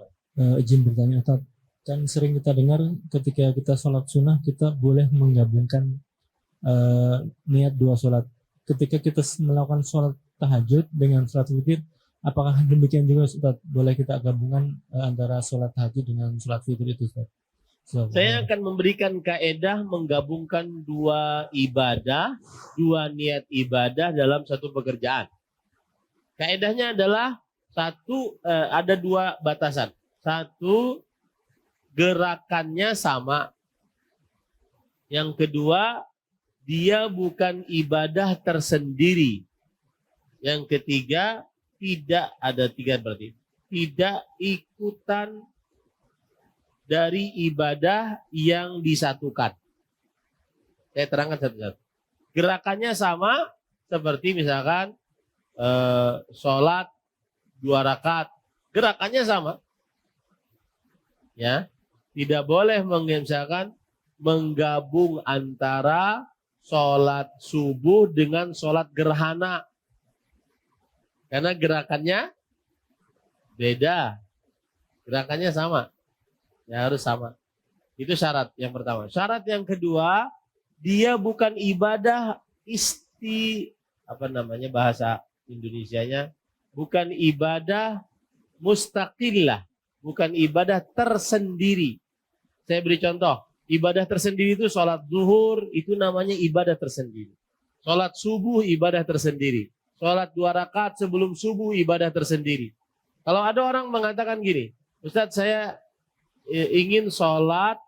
Izin bertanya, Ustaz. Kan sering kita dengar ketika kita sholat sunnah, kita boleh menggabungkan niat dua sholat. Ketika kita melakukan sholat tahajud dengan sholat witir, apakah demikian juga Ustaz? Boleh kita gabungan antara sholat tahajud dengan sholat witir itu Ustaz? Saya akan memberikan kaedah menggabungkan dua ibadah, dua niat ibadah dalam satu pekerjaan. Kaedahnya adalah ada dua batasan. Satu, gerakannya sama. Yang kedua, dia bukan ibadah tersendiri. Yang ketiga, tidak ikutan dari ibadah yang disatukan. Saya terangkan satu-satu. Gerakannya sama, seperti misalkan sholat 2 rakaat, gerakannya sama. Ya, tidak boleh misalkan menggabung antara sholat subuh dengan sholat gerhana, karena gerakannya beda, gerakannya sama, ya harus sama. Itu syarat yang pertama. Syarat yang kedua, dia bukan ibadah bahasa Indonesianya, bukan ibadah mustaqillah, bukan ibadah tersendiri. Saya beri contoh, ibadah tersendiri itu sholat zuhur, itu namanya ibadah tersendiri. Sholat subuh ibadah tersendiri. Sholat 2 rakaat sebelum subuh ibadah tersendiri. Kalau ada orang mengatakan gini, Ustadz saya ingin sholat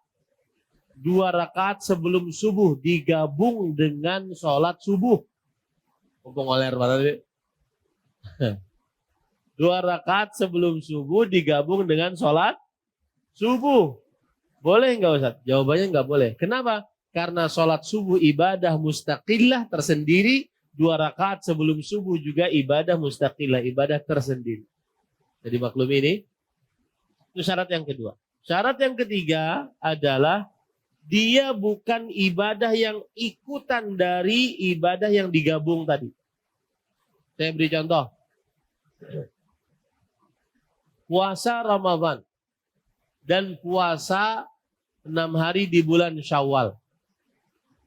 2 rakaat sebelum subuh digabung dengan sholat subuh. Mumpung oler tadi. 2 rakaat sebelum subuh digabung dengan sholat subuh. Boleh nggak Ustaz? Jawabannya nggak boleh. Kenapa? Karena sholat subuh ibadah mustaqillah tersendiri. 2 rakaat sebelum subuh juga ibadah mustaqillah, ibadah tersendiri. Jadi maklum ini. Itu syarat yang kedua. Syarat yang ketiga adalah dia bukan ibadah yang ikutan dari ibadah yang digabung tadi. Saya beri contoh. Puasa Ramadan dan puasa 6 hari di bulan Syawal.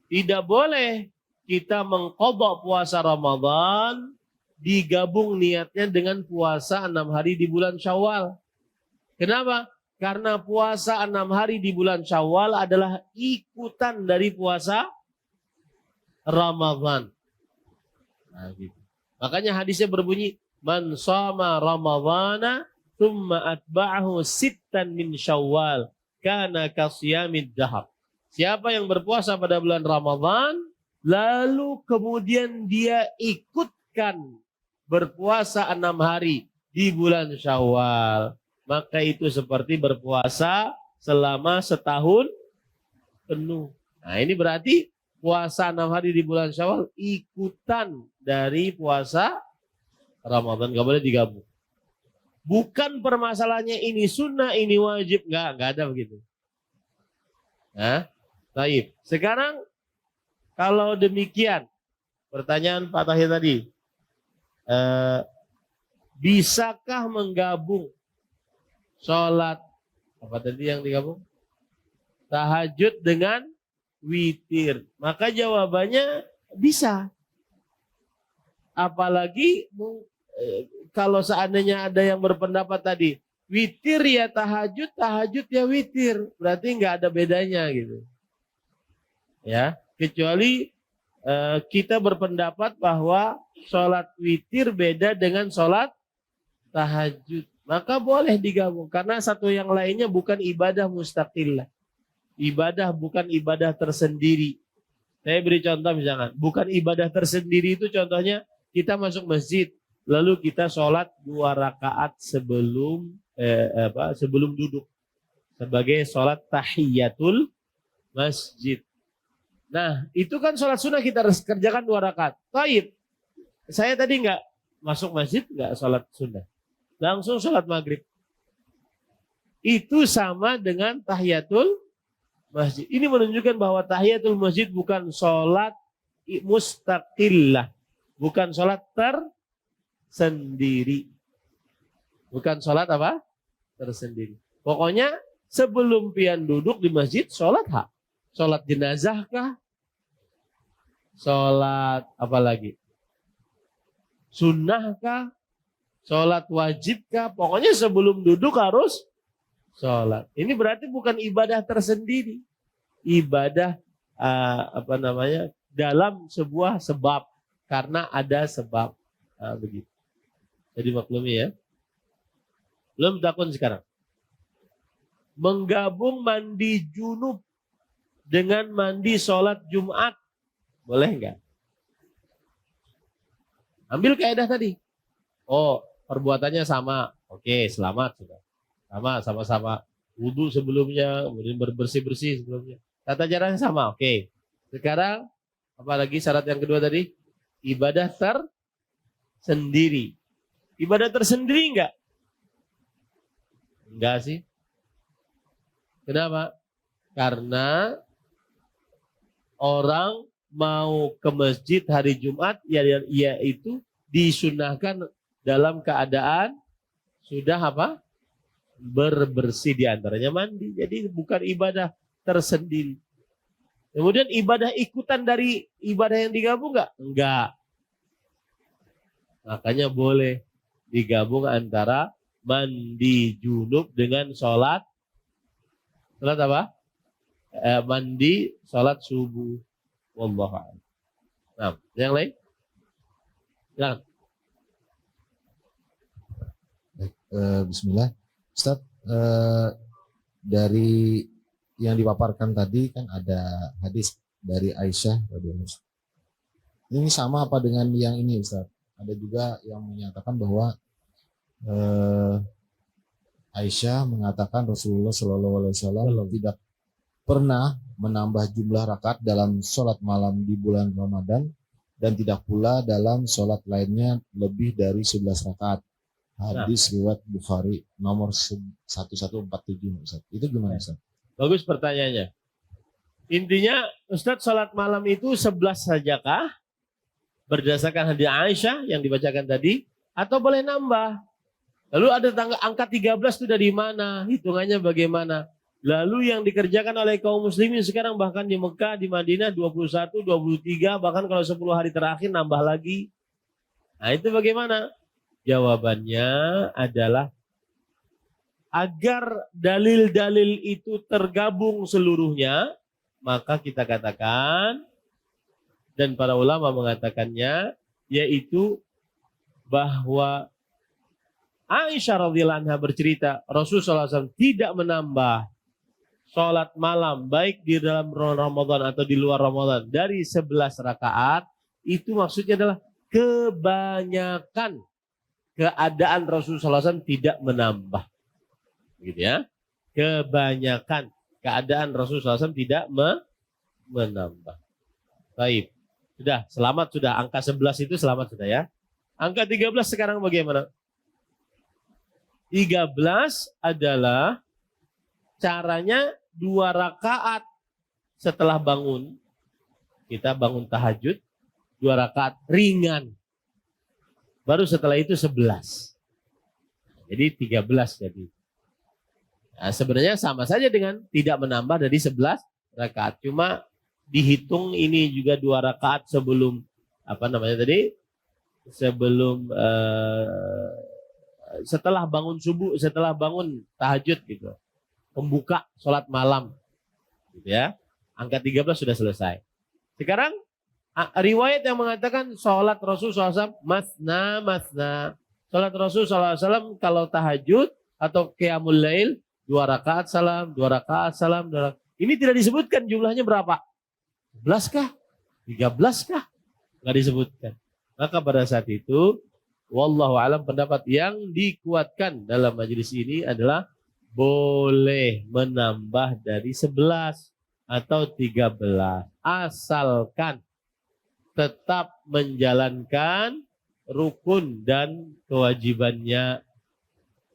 Tidak boleh kita mengqadha puasa Ramadan digabung niatnya dengan puasa 6 hari di bulan Syawal. Kenapa? Karena puasa 6 hari di bulan Syawal adalah ikutan dari puasa Ramadan. Nah, gitu. Makanya hadisnya berbunyi, man shama Ramadhana thumma atba'ahu sittan min Syawal kana kasiyamid dahab. Siapa yang berpuasa pada bulan Ramadan lalu kemudian dia ikutkan berpuasa 6 hari di bulan Syawal, maka itu seperti berpuasa selama setahun penuh. Nah, ini berarti puasa 6 hari di bulan Syawal ikutan dari puasa Ramadan, nggak boleh digabung. Bukan permasalahannya ini sunnah, ini wajib, nggak ada begitu. Nah, baik. Sekarang kalau demikian, Pertanyaan Pak Tahir tadi. Bisakah menggabung sholat apa tadi yang digabung? Tahajud dengan witir. Maka jawabannya bisa. Apalagi kalau seandainya ada yang berpendapat tadi, witir ya tahajud, tahajud ya witir. Berarti nggak ada bedanya gitu. Ya, kecuali kita berpendapat bahwa sholat witir beda dengan sholat tahajud. Maka boleh digabung. Karena satu yang lainnya bukan ibadah mustaqillah. Ibadah bukan ibadah tersendiri. Saya beri contoh misalkan. Bukan ibadah tersendiri itu contohnya kita masuk masjid. Lalu kita sholat 2 rakaat sebelum sebelum duduk. Sebagai sholat tahiyatul masjid. Nah, itu kan sholat sunnah kita harus kerjakan 2 rakaat. Taib. Saya tadi nggak masuk masjid, nggak sholat sunnah. Langsung sholat maghrib. Itu sama dengan tahiyatul masjid. Ini menunjukkan bahwa tahiyatul masjid bukan sholat mustaqillah. Bukan sholat tersendiri. Bukan sholat apa? Tersendiri. Pokoknya sebelum pian duduk di masjid, sholat hak. Sholat jenazah kah? Sholat apa lagi? Sunnah kah? Sholat wajib kah? Pokoknya sebelum duduk harus sholat. Ini berarti bukan ibadah tersendiri. Ibadah dalam sebuah sebab. Karena ada sebab. Begitu. Jadi maklumi ya. Belum takun sekarang. Menggabung mandi junub dengan mandi sholat Jumat. Boleh enggak? Ambil kaidah tadi. Oh, perbuatannya sama. Oke, selamat sudah. Sama-sama wudhu sebelumnya, kemudian bersih-bersih sebelumnya. Tata caranya sama. Oke. Sekarang apalagi syarat yang kedua tadi? Ibadah tersendiri. Ibadah tersendiri enggak? Enggak sih. Kenapa? Karena orang mau ke masjid hari Jumat, yaitu disunahkan dalam keadaan sudah apa? Berbersih, diantaranya mandi. Jadi bukan ibadah tersendiri. Kemudian ibadah ikutan dari ibadah yang digabung enggak? Enggak. Makanya boleh digabung antara mandi junub dengan sholat apa? Mandi sholat subuh. Wallahu a'lam. Nah, yang lain? Silakan. Bismillah. Ustaz, dari yang dipaparkan tadi kan ada hadis dari Aisyah radhiyallahu anha. Ini sama apa dengan yang ini, Ustaz? Ada juga yang menyatakan bahwa Aisyah mengatakan Rasulullah SAW tidak pernah menambah jumlah rakaat dalam sholat malam di bulan Ramadan dan tidak pula dalam sholat lainnya lebih dari 11 rakaat. Hadis riwayat Bukhari nomor 1147. Ustaz. Itu gimana, Ustaz? Bagus pertanyaannya. Intinya Ustaz, sholat malam itu 11 sajakah? Berdasarkan hadis Aisyah yang dibacakan tadi, atau boleh nambah? Lalu ada angka 13 itu dari mana? Hitungannya bagaimana? Lalu yang dikerjakan oleh kaum muslimin sekarang bahkan di Mekah, di Madinah 21, 23, bahkan kalau 10 hari terakhir nambah lagi. Nah itu bagaimana? Jawabannya adalah agar dalil-dalil itu tergabung seluruhnya, maka kita katakan, dan para ulama mengatakannya, yaitu bahwa Aisyah radhiyallahu anha bercerita, Rasulullah SAW tidak menambah sholat malam baik di dalam Ramadan atau di luar Ramadan dari 11 rakaat. Itu maksudnya adalah kebanyakan keadaan Rasulullah SAW tidak menambah. Gitu ya. Kebanyakan keadaan Rasulullah SAW tidak menambah. Baik. Sudah, selamat sudah. Angka 11 itu selamat sudah ya. Angka 13 sekarang bagaimana? 13 adalah caranya 2 rakaat setelah bangun. Kita bangun tahajud. 2 rakaat ringan. Baru setelah itu 11. Jadi 13 jadi. Nah, sebenarnya sama saja dengan tidak menambah dari 11 rakaat. Cuma dihitung ini juga 2 rakaat sebelum apa namanya tadi? Sebelum setelah bangun subuh, setelah bangun tahajud gitu. Pembuka sholat malam. Gitu ya. Angka 13 sudah selesai. Sekarang riwayat yang mengatakan sholat Rasul SAW masna. Sholat Rasul SAW kalau tahajud atau qiyamul lail 2 rakaat salam, 2 rakaat salam. 2 rakaat. Ini tidak disebutkan jumlahnya berapa? 11 kah? 13 kah? Nggak disebutkan. Maka pada saat itu wallahu alam pendapat yang dikuatkan dalam majelis ini adalah boleh menambah dari 11 atau 13 asalkan tetap menjalankan rukun dan kewajibannya,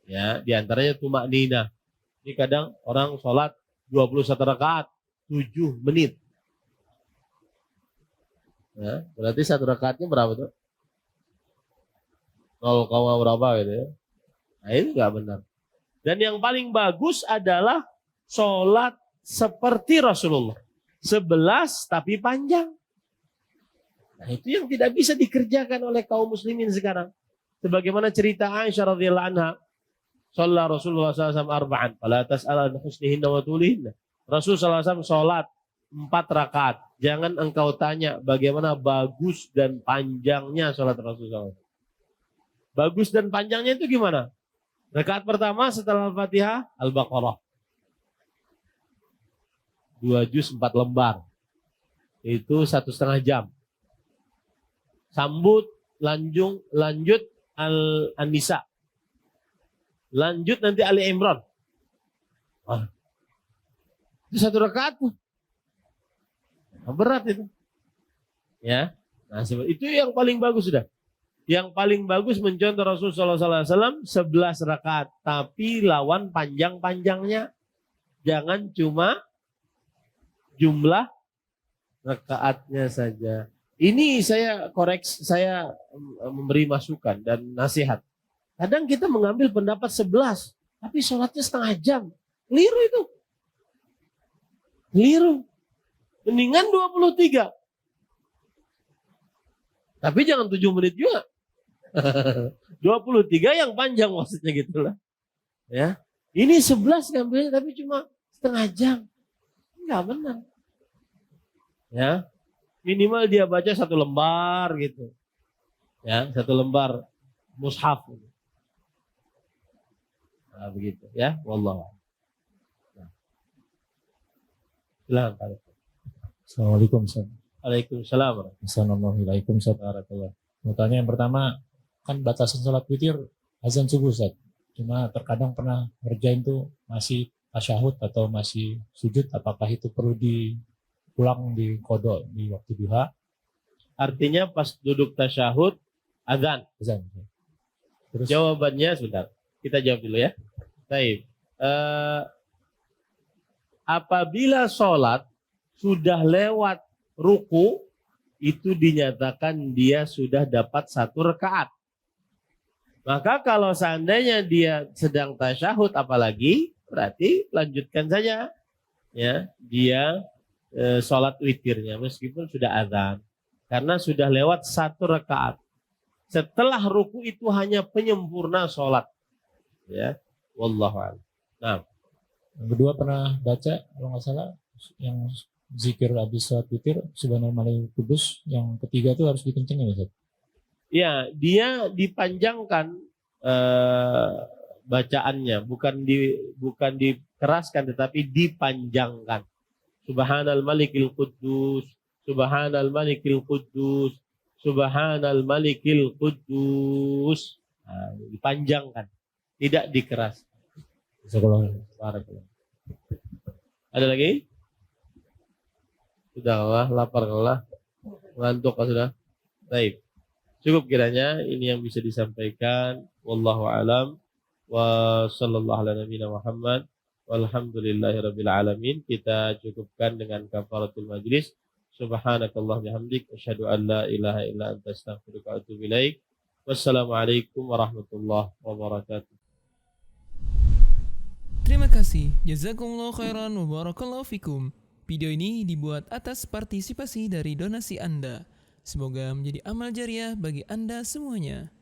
ya, diantaranya tumak nina. Ini kadang orang sholat 21 rakaat 7 menit, ya, berarti 1 rakaatnya berapa tuh? 0, berapa gitu ya. Nah itu nggak benar. Dan yang paling bagus adalah sholat seperti Rasulullah 11 tapi panjang. Nah itu yang tidak bisa dikerjakan oleh kaum muslimin sekarang. Sebagaimana cerita Aisyah radhiyallahu anha, shalla Rasulullah SAW arba'an, fala tas'al an husnihinna wa tulihinna. Rasul SAW sholat 4 rakaat. Jangan engkau tanya bagaimana bagus dan panjangnya sholat Rasul SAW. Bagus dan panjangnya itu gimana? Rakaat pertama setelah Al-Fatihah, Al-Baqarah. 2 juz 4 lembar. Itu 1,5 jam. Sambut, lanjut An-Nisa. Lanjut nanti Ali Imran. Itu 1 rakaat tuh. Berat itu. Ya. Nah, itu yang paling bagus sudah. Yang paling bagus mencontoh Rasulullah SAW 11 rakaat. Tapi lawan panjang-panjangnya. Jangan cuma jumlah rakaatnya saja. Ini saya koreksi, saya memberi masukan dan nasihat. Kadang kita mengambil pendapat 11. Tapi sholatnya setengah jam. Keliru itu. Keliru. Mendingan 23. Tapi jangan 7 menit juga. 23 yang panjang maksudnya gitulah. Ya. Ini 11 ngambilnya tapi cuma setengah jam. Enggak benar. Ya. Minimal dia baca 1 lembar gitu. Ya, 1 lembar mushaf. Nah, begitu ya. Wallahu. Nah. Silakan. Assalamualaikum Ustaz. Waalaikumsalam. Assalamualaikum Ustaz. Mau tanya yang pertama, kan batasan sholat witir azan subuh Ustaz. Cuma terkadang pernah ngerjain tuh masih tasyahud atau masih sujud, apakah itu perlu diulang di qada di waktu duha? Artinya pas duduk tasyahud azan. Azan. Terus Jawabannya sebentar. Kita jawab dulu ya. Baik. Apabila sholat sudah lewat ruku, itu dinyatakan dia sudah dapat 1 rakaat. Maka kalau seandainya dia sedang tasyahud apalagi, berarti lanjutkan saja ya dia sholat witirnya meskipun sudah azan. Karena sudah lewat 1 rakaat. Setelah ruku itu hanya penyempurna sholat. Ya, wallahu a'lam. Nah, yang kedua pernah baca kalau nggak salah yang zikir habis sholat witir subhanallah kudus, yang ketiga itu harus dikencengin Ustaz. ya dia dipanjangkan bacaannya, bukan dikeraskan tetapi dipanjangkan. Subhanal malikil quddus, subhanal malikil quddus, subhanal malikil quddus. Nah, dipanjangkan, tidak dikeras. Ada lagi? Sudah lah, lapar lah, ngantuk sudah. Baik. Cukup kiranya ini yang bisa disampaikan. Wallahu alam wa sallallahu ala nabiyina Muhammad walhamdulillahirabbil alamin. Kita cukupkan dengan kafaratul majlis. Subhanakallah bihamdik asyhadu an la ilaha illa anta astaghfiruka wa atubu ilaik. Wassalamualaikum warahmatullahi wabarakatuh. Terima kasih. Jazakumullah khairan wa barakallahu fikum. Video ini dibuat atas partisipasi dari donasi Anda. Semoga menjadi amal jariah bagi Anda semuanya.